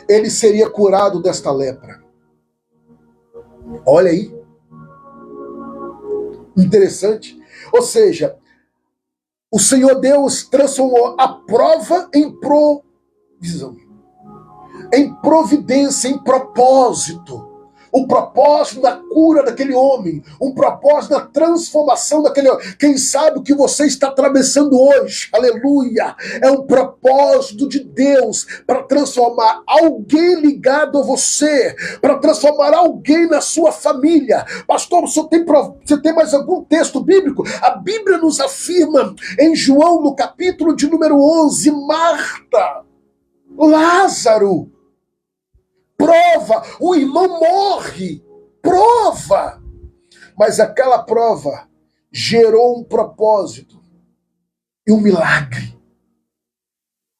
ele seria curado desta lepra. Olha aí. Interessante. Ou seja, o Senhor Deus transformou a prova em provisão, em providência, em propósito. O propósito da cura daquele homem, um propósito da transformação daquele homem. Quem sabe o que você está atravessando hoje, aleluia, é um propósito de Deus para transformar alguém ligado a você, para transformar alguém na sua família. Pastor, você tem mais algum texto bíblico? A Bíblia nos afirma em João, no capítulo de número 11, Marta, Lázaro, prova, o irmão morre, prova. Mas aquela prova gerou um propósito e um milagre.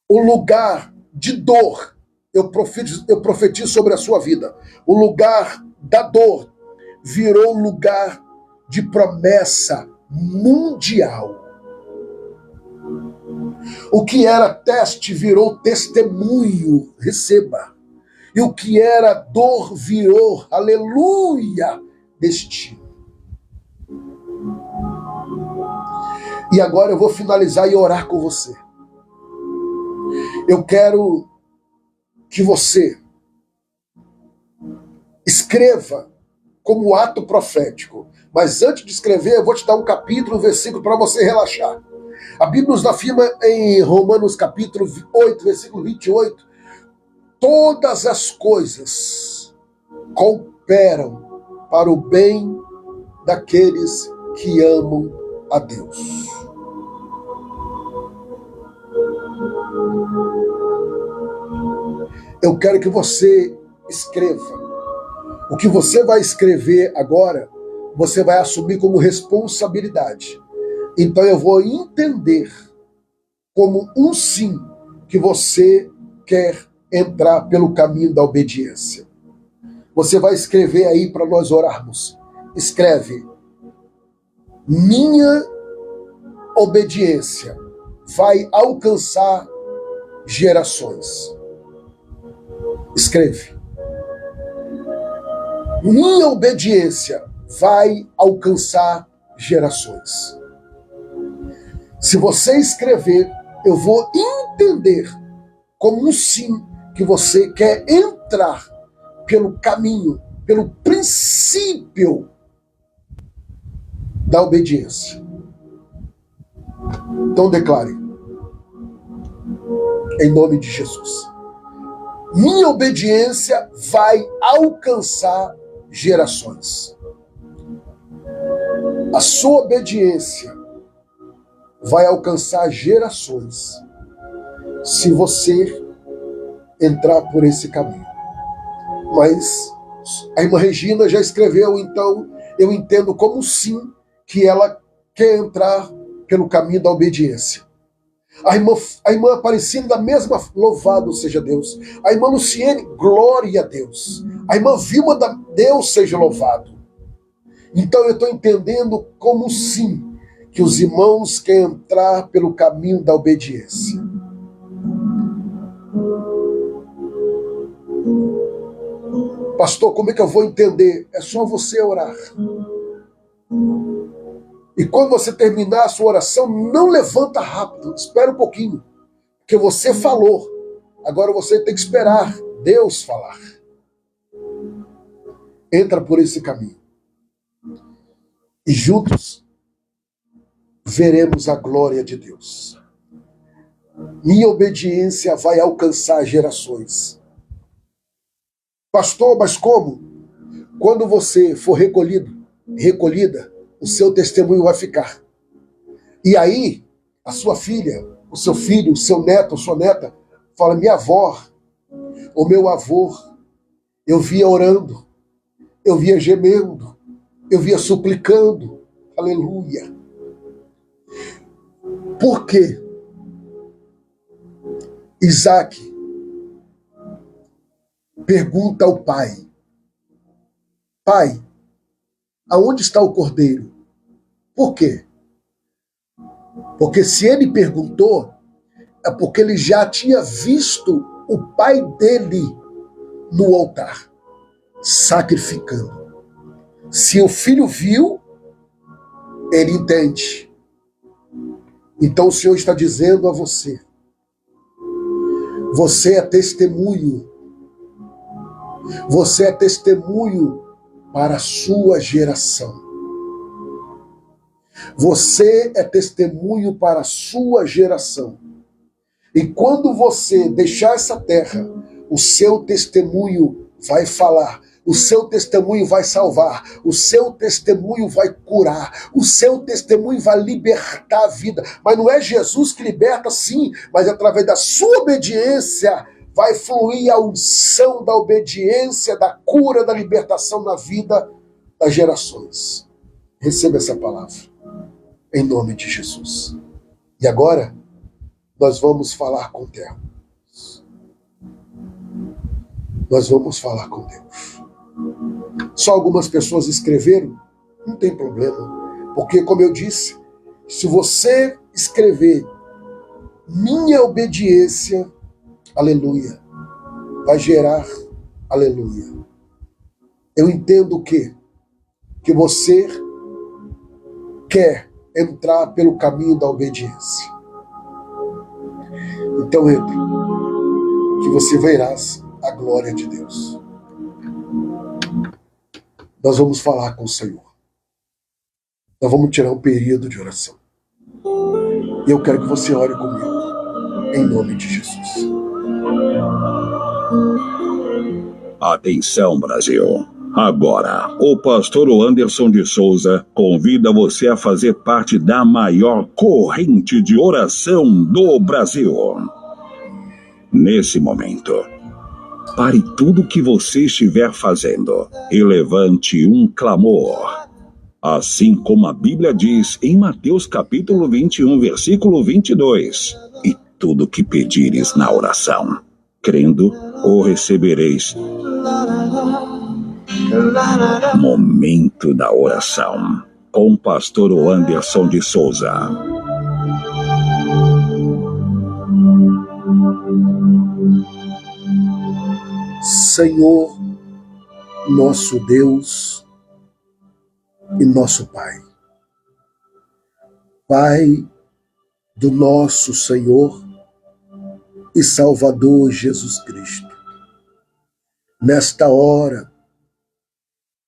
O lugar de dor, eu profetizo sobre a sua vida, o lugar da dor virou lugar de promessa mundial. O que era teste virou testemunho, receba. E o que era dor virou, aleluia, destino. E agora eu vou finalizar e orar com você. Eu quero que você escreva como ato profético. Mas antes de escrever, eu vou te dar um capítulo, um versículo para você relaxar. A Bíblia nos afirma em Romanos capítulo 8, versículo 28, todas as coisas cooperam para o bem daqueles que amam a Deus. Eu quero que você escreva. O que você vai escrever agora, você vai assumir como responsabilidade. Então eu vou entender como um sim que você quer entrar pelo caminho da obediência. Você vai escrever aí para nós orarmos. Escreve: minha obediência vai alcançar gerações. Escreve: minha obediência vai alcançar gerações. Se você escrever, eu vou entender como um sim que você quer entrar pelo caminho, pelo princípio da obediência. Então declare, em nome de Jesus: minha obediência vai alcançar gerações. A sua obediência vai alcançar gerações se você entrar por esse caminho. Mas a irmã Regina já escreveu, então eu entendo como sim que ela quer entrar pelo caminho da obediência. A irmã Aparecida, da mesma, louvado seja Deus. A irmã Luciene, glória a Deus. A irmã Vilma, Deus seja louvado. Então eu estou entendendo como sim que os irmãos querem entrar pelo caminho da obediência. Pastor, como é que eu vou entender? É só você orar. E quando você terminar a sua oração, não levanta rápido, espera um pouquinho. Porque você falou. Agora você tem que esperar Deus falar. Entra por esse caminho. E juntos veremos a glória de Deus. Minha obediência vai alcançar gerações. Pastor, mas como? Quando você for recolhida, o seu testemunho vai ficar. E aí, a sua filha, o seu filho, o seu neto, a sua neta, fala: minha avó, o meu avô, eu via orando, eu via gemendo, eu via suplicando. Aleluia. Por quê? Isaac pergunta ao pai: pai, aonde está o cordeiro? Por quê? Porque se ele perguntou, é porque ele já tinha visto o pai dele no altar, sacrificando. Se o filho viu, ele entende. Então o Senhor está dizendo a você: você é testemunho. Você é testemunho para a sua geração. Você é testemunho para a sua geração. E quando você deixar essa terra, o seu testemunho vai falar, o seu testemunho vai salvar, o seu testemunho vai curar, o seu testemunho vai libertar a vida. Mas não é Jesus que liberta, sim, mas através da sua obediência vai fluir a unção da obediência, da cura, da libertação na vida das gerações. Receba essa palavra, em nome de Jesus. E agora, nós vamos falar com Deus. Nós vamos falar com Deus. Só algumas pessoas escreveram, não tem problema, Porque, como eu disse, se você escrever minha obediência, aleluia, vai gerar aleluia. Eu entendo o quê? Que você quer entrar pelo caminho da obediência. Então entre, que você verás a glória de Deus. Nós vamos falar com o Senhor. Nós vamos tirar um período de oração. E eu quero que você ore comigo, em nome de Jesus. Atenção, Brasil! Agora, o pastor Anderson de Souza convida você a fazer parte da maior corrente de oração do Brasil. Nesse momento, pare tudo o que você estiver fazendo e levante um clamor. Assim como a Bíblia diz em Mateus capítulo 21, versículo 22. E tudo que pedires na oração, crendo, o recebereis. Momento da oração, com o pastor Anderson de Souza. Senhor, nosso Deus e nosso Pai. Pai do nosso Senhor e Salvador Jesus Cristo. Nesta hora,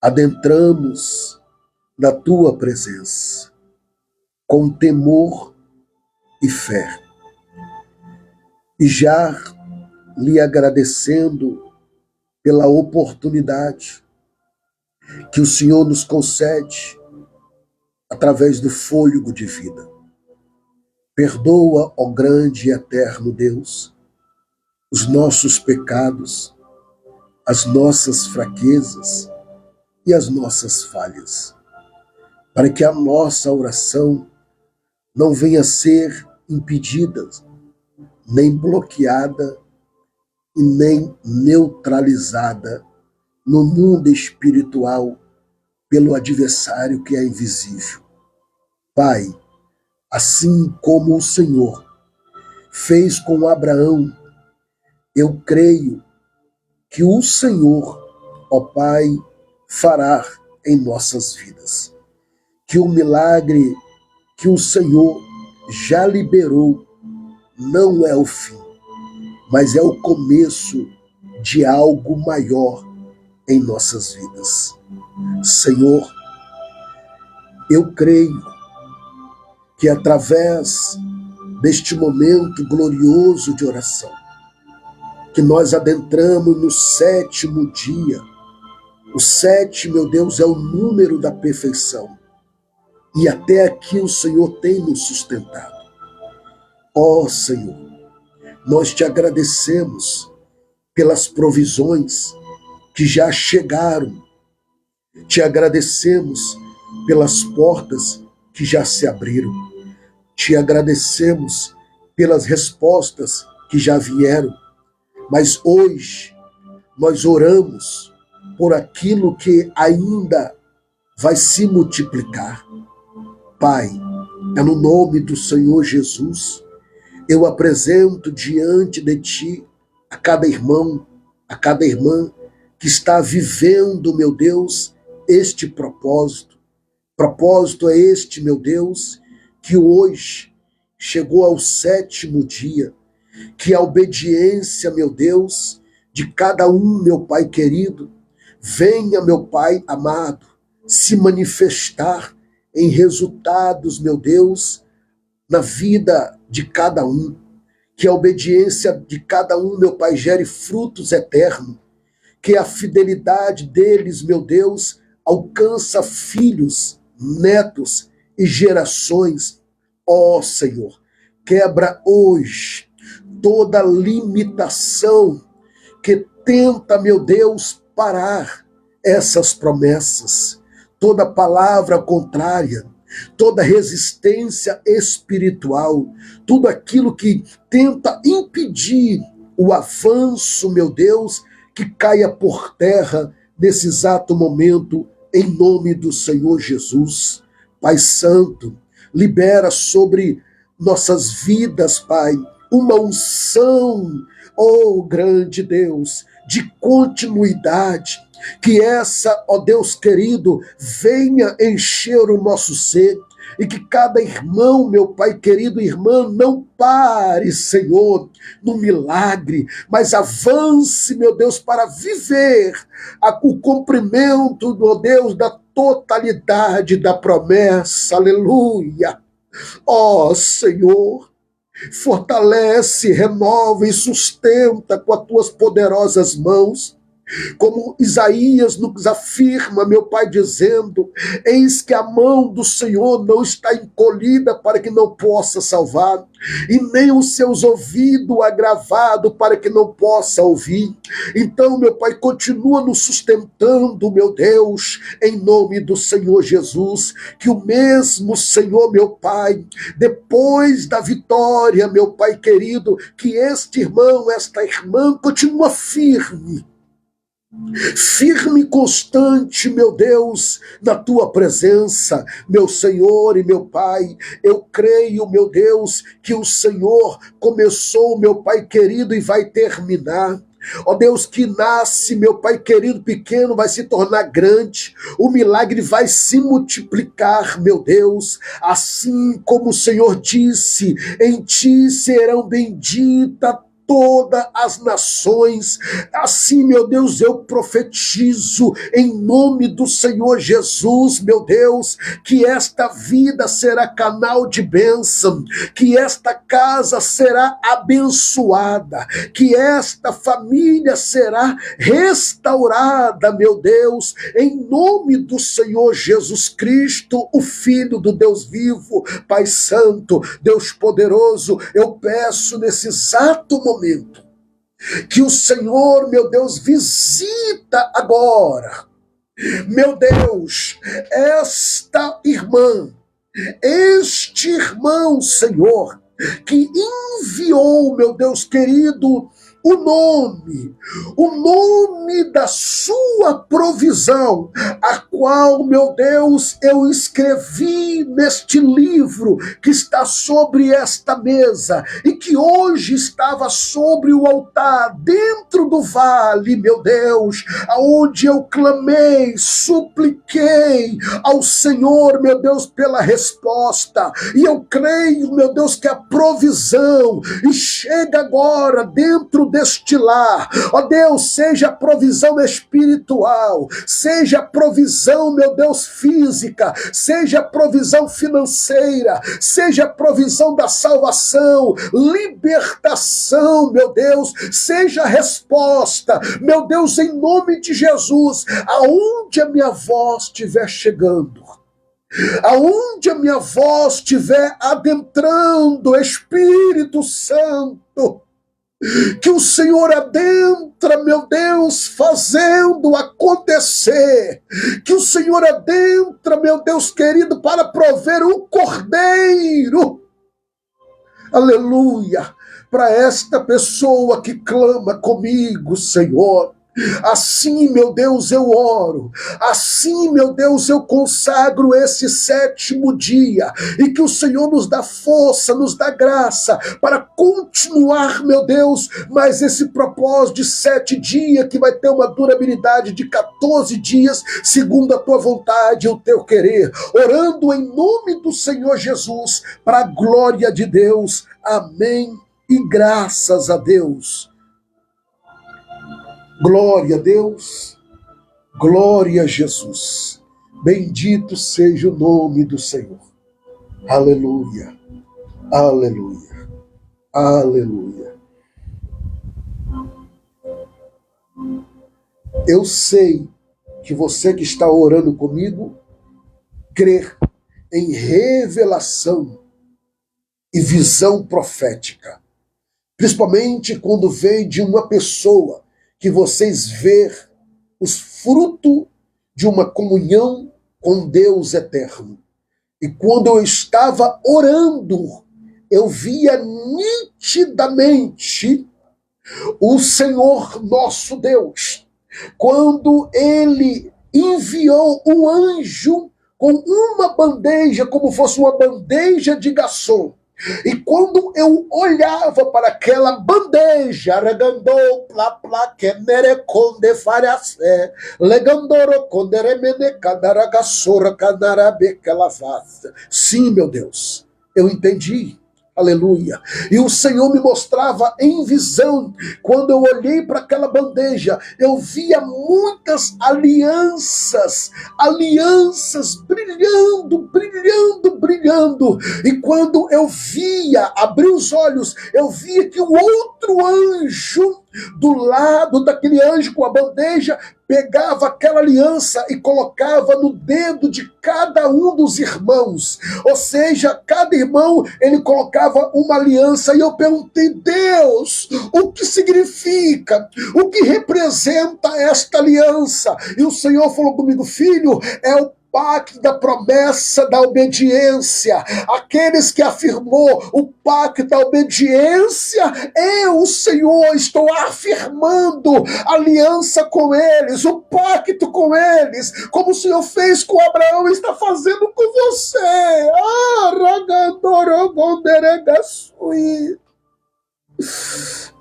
adentramos na Tua presença, com temor e fé. E já lhe agradecendo pela oportunidade que o Senhor nos concede através do fôlego de vida. Perdoa, ó grande e eterno Deus, os nossos pecados, as nossas fraquezas e as nossas falhas, para que a nossa oração não venha a ser impedida, nem bloqueada e nem neutralizada no mundo espiritual pelo adversário que é invisível. Pai, assim como o Senhor fez com Abraão, eu creio que o Senhor, ó Pai, fará em nossas vidas. Que o milagre que o Senhor já liberou não é o fim, mas é o começo de algo maior em nossas vidas. Senhor, eu creio que através deste momento glorioso de oração, que nós adentramos no 7º dia. O 7, meu Deus, é o número da perfeição. E até aqui o Senhor tem nos sustentado. Ó Senhor, nós te agradecemos pelas provisões que já chegaram. Te agradecemos pelas portas que já se abriram. Te agradecemos pelas respostas que já vieram. Mas hoje nós oramos por aquilo que ainda vai se multiplicar. Pai, é no nome do Senhor Jesus, eu apresento diante de Ti a cada irmão, a cada irmã que está vivendo, meu Deus, este propósito. Propósito é este, meu Deus, que hoje chegou ao 7º dia, que a obediência, meu Deus, de cada um, meu Pai querido, venha, meu Pai amado, se manifestar em resultados, meu Deus, na vida de cada um. Que a obediência de cada um, meu Pai, gere frutos eternos. Que a fidelidade deles, meu Deus, alcança filhos, netos e gerações. Ó Senhor, quebra hoje toda limitação que tenta, meu Deus, parar essas promessas. Toda palavra contrária, toda resistência espiritual, tudo aquilo que tenta impedir o avanço, meu Deus, que caia por terra nesse exato momento, em nome do Senhor Jesus. Pai Santo, libera sobre nossas vidas, Pai, uma unção, oh grande Deus, de continuidade, que essa, ó Deus querido, venha encher o nosso ser, e que cada irmão, meu Pai querido, irmã, não pare, Senhor, no milagre, mas avance, meu Deus, para viver o cumprimento, meu Deus, da totalidade da promessa, aleluia. Ó Senhor, fortalece, renova e sustenta com as tuas poderosas mãos, como Isaías nos afirma, meu Pai, dizendo: eis que a mão do Senhor não está encolhida para que não possa salvar, e nem os seus ouvidos agravados para que não possa ouvir. Então, meu Pai, continua nos sustentando, meu Deus, em nome do Senhor Jesus, que o mesmo Senhor, meu Pai, depois da vitória, meu Pai querido, que este irmão, esta irmã, continua firme e constante, meu Deus, na tua presença, meu Senhor e meu Pai. Eu creio, meu Deus, que o Senhor começou, meu Pai querido, e vai terminar. Ó Deus, que nasce, meu Pai querido, pequeno, vai se tornar grande, o milagre vai se multiplicar, meu Deus, assim como o Senhor disse: em ti serão benditas todas as nações. Assim, meu Deus, eu profetizo em nome do Senhor Jesus, meu Deus, que esta vida será canal de bênção, que esta casa será abençoada, que esta família será restaurada, meu Deus, em nome do Senhor Jesus Cristo, o Filho do Deus vivo. Pai Santo, Deus poderoso, eu peço nesse exato momento que o Senhor, meu Deus, visita agora, meu Deus, esta irmã, este irmão, Senhor, que enviou, meu Deus querido, o nome da sua provisão, a qual, meu Deus, eu escrevi neste livro que está sobre esta mesa e que hoje estava sobre o altar, dentro do vale, meu Deus, aonde eu clamei, supliquei ao Senhor, meu Deus, pela resposta, e eu creio, meu Deus, que a provisão chega agora dentro deste lar. Ó Deus, seja provisão espiritual, seja provisão, meu Deus, física, seja provisão financeira, seja provisão da salvação, libertação, meu Deus, seja resposta, meu Deus, em nome de Jesus, aonde a minha voz estiver chegando, aonde a minha voz estiver adentrando, Espírito Santo, que o Senhor adentra, meu Deus, fazendo acontecer, que o Senhor adentra, meu Deus querido, para prover o cordeiro, aleluia, para esta pessoa que clama comigo, Senhor. Assim, meu Deus, eu oro. Assim, meu Deus, eu consagro esse 7º dia. E que o Senhor nos dá força, nos dá graça para continuar, meu Deus, mas esse propósito de 7 dias que vai ter uma durabilidade de 14 dias, segundo a tua vontade e o teu querer. Orando em nome do Senhor Jesus, para a glória de Deus. Amém e graças a Deus. Glória a Deus, glória a Jesus. Bendito seja o nome do Senhor. Aleluia, aleluia, aleluia. Eu sei que você que está orando comigo, crer em revelação e visão profética. Principalmente quando vem de uma pessoa que vocês vê os frutos de uma comunhão com Deus eterno. E quando eu estava orando, eu via nitidamente o Senhor nosso Deus, quando Ele enviou um anjo com uma bandeja, como fosse uma bandeja de garçom. E quando eu olhava para aquela bandeja, regandou, plá, plá, que mere conde faracé, legandoro, conderemene, candaragassora, candarabe, que ela faça. Sim, meu Deus, eu entendi. Aleluia. E o Senhor me mostrava em visão, quando eu olhei para aquela bandeja, eu via muitas alianças brilhando, brilhando, brilhando. E quando eu via, abri os olhos, eu via que o outro anjo, do lado daquele anjo com a bandeja, pegava aquela aliança e colocava no dedo de cada um dos irmãos. Ou seja, cada irmão, ele colocava uma aliança. E eu perguntei, Deus, o que significa? O que representa esta aliança? E o Senhor falou comigo, filho, é o pacto da promessa da obediência. Aqueles que afirmou o pacto da obediência, eu, o Senhor, estou afirmando aliança com eles, o pacto com eles, como o Senhor fez com Abraão e está fazendo com você.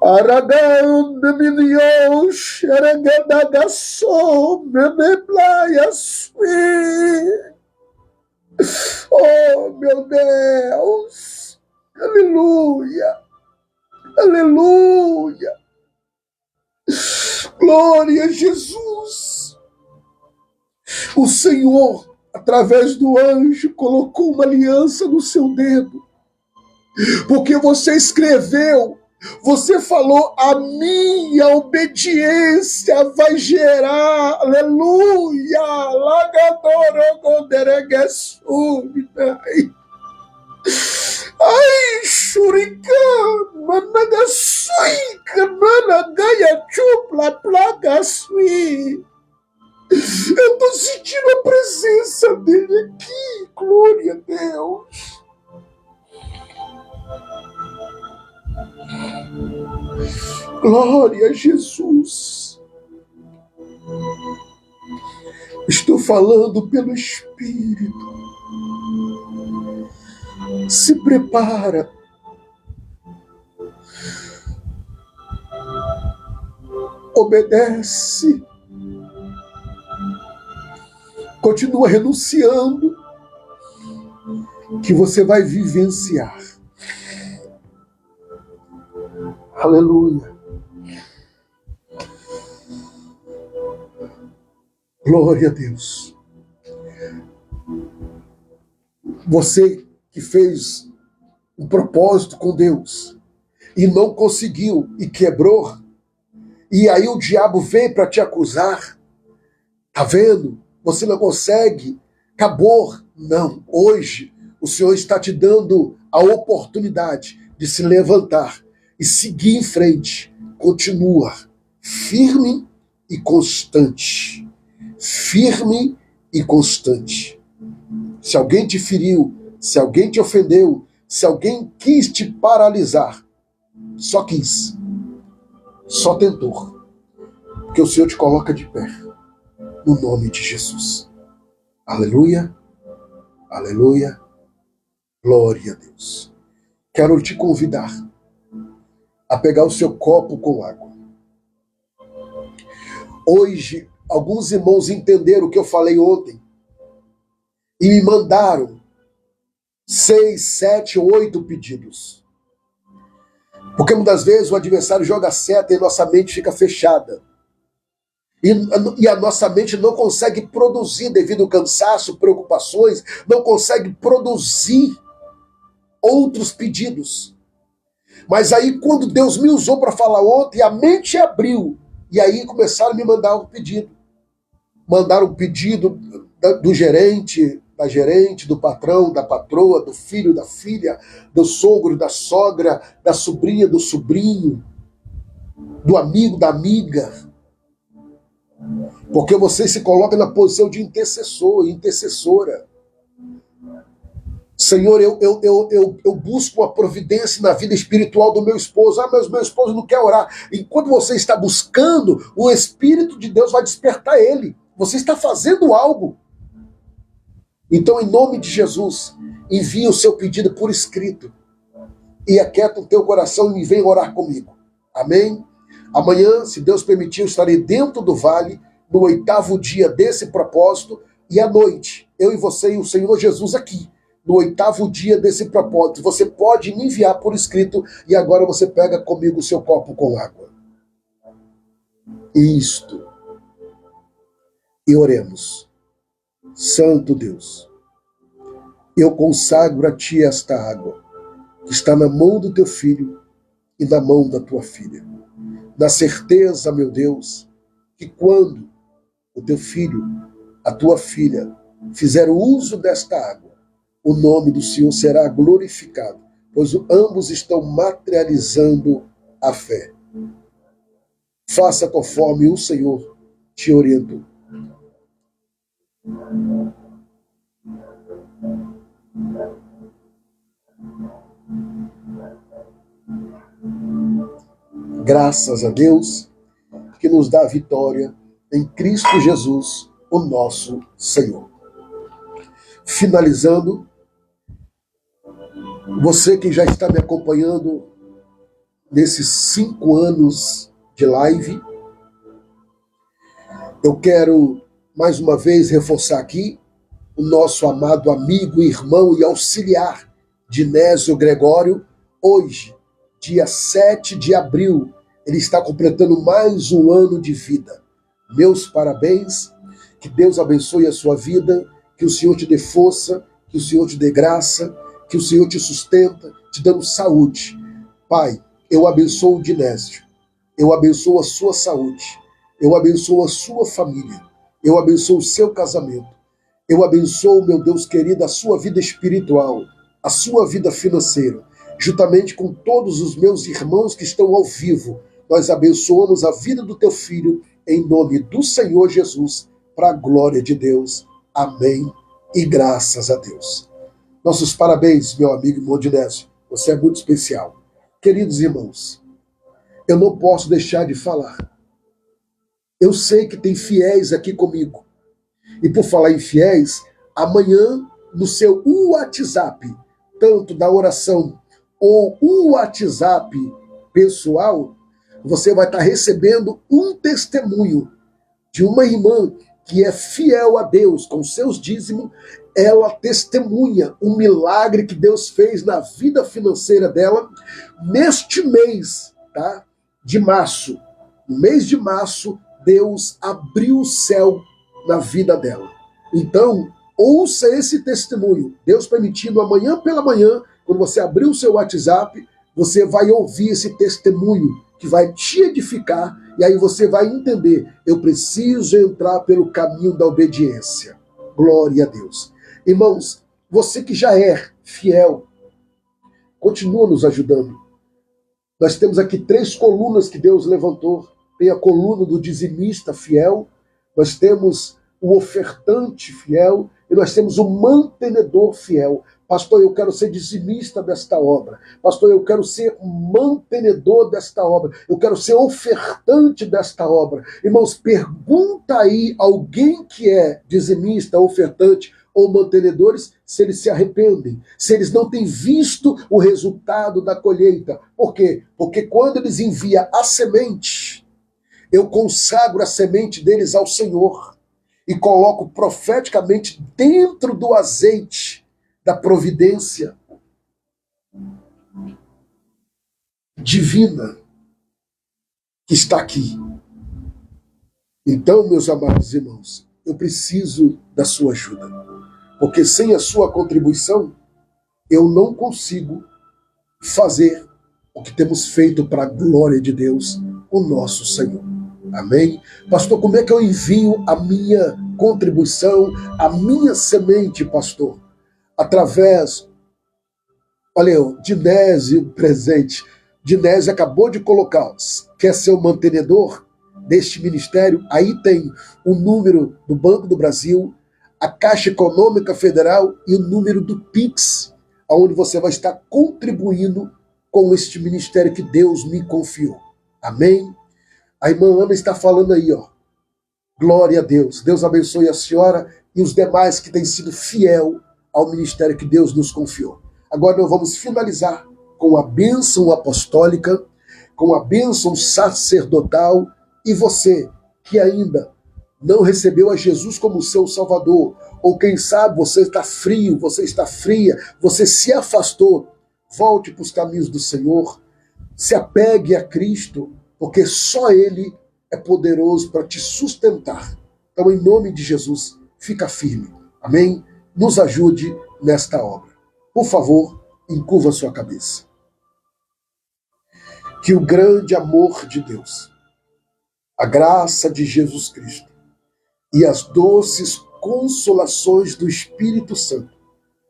Aragão de milhões, xeregadagaçou, memeblaias. Oh, meu Deus! Aleluia! Aleluia! Glória a Jesus! O Senhor, através do anjo, colocou uma aliança no seu dedo, porque você escreveu, você falou, a minha obediência vai gerar, aleluia, ai, shurika, managasuika, managaya chupla, plaga sui. Eu estou sentindo a presença dele aqui, glória a Deus. Glória a Jesus. Estou falando pelo Espírito. Se prepara. Obedece. Continua renunciando, que você vai vivenciar. Aleluia. Glória a Deus. Você que fez um propósito com Deus e não conseguiu e quebrou, e aí o diabo vem para te acusar. Tá vendo? Você não consegue. Acabou. Não. Hoje o Senhor está te dando a oportunidade de se levantar e seguir em frente. Continua firme e constante. Firme e constante. Se alguém te feriu, se alguém te ofendeu, se alguém quis te paralisar, só quis, só tentou, porque o Senhor te coloca de pé, no nome de Jesus. Aleluia, aleluia, glória a Deus. Quero te convidar a pegar o seu copo com água. Hoje, alguns irmãos entenderam o que eu falei ontem e me mandaram 6, 7, 8 pedidos. Porque muitas vezes o adversário joga seta e nossa mente fica fechada. E a nossa mente não consegue produzir devido ao cansaço, preocupações, não consegue produzir outros pedidos. Mas aí quando Deus me usou para falar ontem, a mente abriu. E aí começaram a me mandar um pedido. Mandaram um pedido do gerente, da gerente, do patrão, da patroa, do filho, da filha, do sogro, da sogra, da sobrinha, do sobrinho, do amigo, da amiga. Porque você se coloca na posição de intercessor, intercessora. Senhor, eu busco uma providência na vida espiritual do meu esposo. Mas meu esposo não quer orar. Enquanto você está buscando, o Espírito de Deus vai despertar ele. Você está fazendo algo. Então, em nome de Jesus, envia o seu pedido por escrito e aquieta o teu coração e vem orar comigo. Amém? Amanhã, se Deus permitir, eu estarei dentro do vale, no 8º dia desse propósito, e à noite, eu e você e o Senhor Jesus aqui, no 8º dia desse propósito. Você pode me enviar por escrito e agora você pega comigo o seu copo com água. Isto. E oremos. Santo Deus, eu consagro a Ti esta água, que está na mão do Teu Filho e na mão da Tua Filha. Na certeza, meu Deus, que quando o Teu Filho, a Tua Filha, fizer uso desta água, o nome do Senhor será glorificado, pois ambos estão materializando a fé. Faça conforme o Senhor te orientou. Graças a Deus que nos dá a vitória em Cristo Jesus, o nosso Senhor. Finalizando, você que já está me acompanhando nesses 5 anos de live, eu quero mais uma vez reforçar aqui o nosso amado amigo, irmão e auxiliar Dinésio Gregório. Hoje, dia 7 de abril, ele está completando mais um ano de vida. Meus parabéns, que Deus abençoe a sua vida, que o Senhor te dê força, que o Senhor te dê graça, que o Senhor te sustenta, te dando saúde. Pai, eu abençoo o Dinésio, eu abençoo a sua saúde, eu abençoo a sua família, eu abençoo o seu casamento, eu abençoo, meu Deus querido, a sua vida espiritual, a sua vida financeira, juntamente com todos os meus irmãos que estão ao vivo. Nós abençoamos a vida do teu filho, em nome do Senhor Jesus, para a glória de Deus. Amém e graças a Deus. Nossos parabéns, meu amigo irmão Dinésio, você é muito especial. Queridos irmãos, eu não posso deixar de falar. Eu sei que tem fiéis aqui comigo. E por falar em fiéis, amanhã no seu WhatsApp, tanto da oração ou o WhatsApp pessoal, você vai estar recebendo um testemunho de uma irmã que é fiel a Deus com seus dízimos. Ela testemunha um milagre que Deus fez na vida financeira dela neste mês, tá? De março. No mês de março, Deus abriu o céu na vida dela. Então, ouça esse testemunho. Deus permitindo, amanhã pela manhã, quando você abrir o seu WhatsApp, você vai ouvir esse testemunho que vai te edificar, e aí você vai entender, eu preciso entrar pelo caminho da obediência. Glória a Deus. Irmãos, você que já é fiel, continua nos ajudando. Nós temos aqui 3 colunas que Deus levantou. Tem a coluna do dizimista fiel, nós temos o ofertante fiel e nós temos o mantenedor fiel. Pastor, eu quero ser dizimista desta obra. Pastor, eu quero ser mantenedor desta obra. Eu quero ser ofertante desta obra. Irmãos, pergunta aí alguém que é dizimista, ofertante ou mantenedores, se eles se arrependem, se eles não têm visto o resultado da colheita. Por quê? Porque quando eles enviam a semente, eu consagro a semente deles ao Senhor e coloco profeticamente dentro do azeite da providência divina que está aqui. Então, meus amados irmãos, eu preciso da sua ajuda, porque sem a sua contribuição, eu não consigo fazer o que temos feito para a glória de Deus, o nosso Senhor. Amém? Pastor, como é que eu envio a minha contribuição, a minha semente, pastor? Através, olha, o Dinésio presente. Dinésio acabou de colocar, quer ser o mantenedor deste ministério? Aí tem o número do Banco do Brasil, a Caixa Econômica Federal e o número do Pix, onde você vai estar contribuindo com este ministério que Deus me confiou. Amém? A irmã Ana está falando aí, ó. Glória a Deus. Deus abençoe a senhora. e os demais que têm sido fiel ao ministério que Deus nos confiou. Agora nós vamos finalizar com a bênção apostólica, com a bênção sacerdotal, e você que ainda não recebeu a Jesus como seu Salvador, ou quem sabe você está frio, você está fria, você se afastou, volte para os caminhos do Senhor, se apegue a Cristo, porque só Ele é poderoso para te sustentar. Então, em nome de Jesus, fica firme. Amém? Nos ajude nesta obra. Por favor, encurva sua cabeça. Que o grande amor de Deus, a graça de Jesus Cristo e as doces consolações do Espírito Santo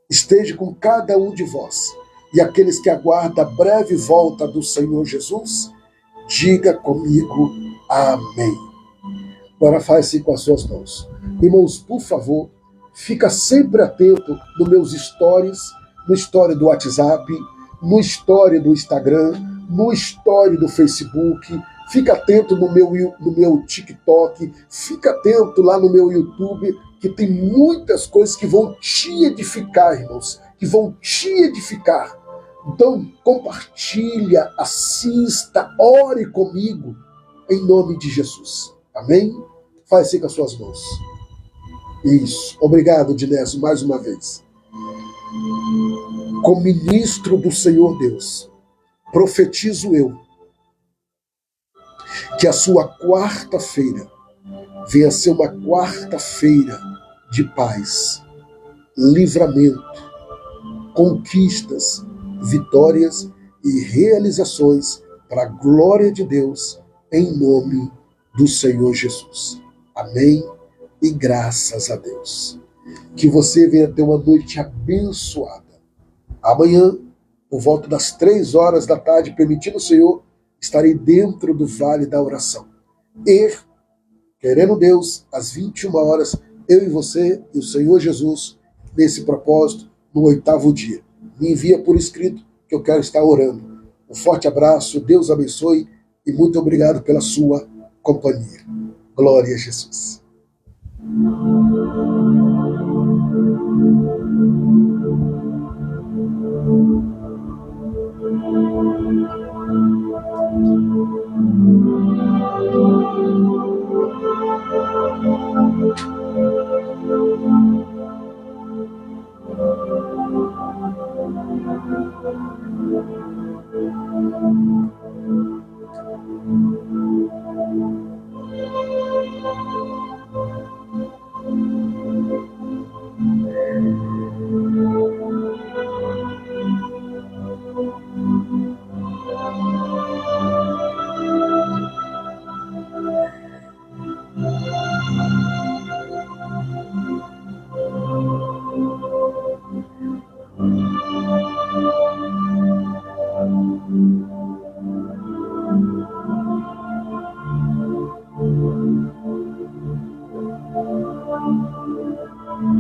esteja com cada um de vós e aqueles que aguardam a breve volta do Senhor Jesus, diga comigo amém. Agora faz assim com as suas mãos. Irmãos, por favor, fica sempre atento nos meus stories, no story do WhatsApp, no story do Instagram, no story do Facebook, fica atento no meu TikTok, fica atento lá no meu YouTube, que tem muitas coisas que vão te edificar, irmãos, que vão te edificar. Então, compartilha, assista, ore comigo, em nome de Jesus. Amém? Faz assim com as suas mãos. Isso. Obrigado, Dinésio, mais uma vez. Como ministro do Senhor Deus, profetizo eu que a sua quarta-feira venha a ser uma quarta-feira de paz, livramento, conquistas, vitórias e realizações para a glória de Deus, em nome do Senhor Jesus. Amém? E graças a Deus. Que você venha ter uma noite abençoada. Amanhã, por volta das 3 horas da tarde, permitindo o Senhor, estarei dentro do Vale da Oração. E, querendo Deus, às 21 horas, eu e você e o Senhor Jesus, nesse propósito, no 8º dia. Me envia por escrito que eu quero estar orando. Um forte abraço, Deus abençoe e muito obrigado pela sua companhia. Glória a Jesus.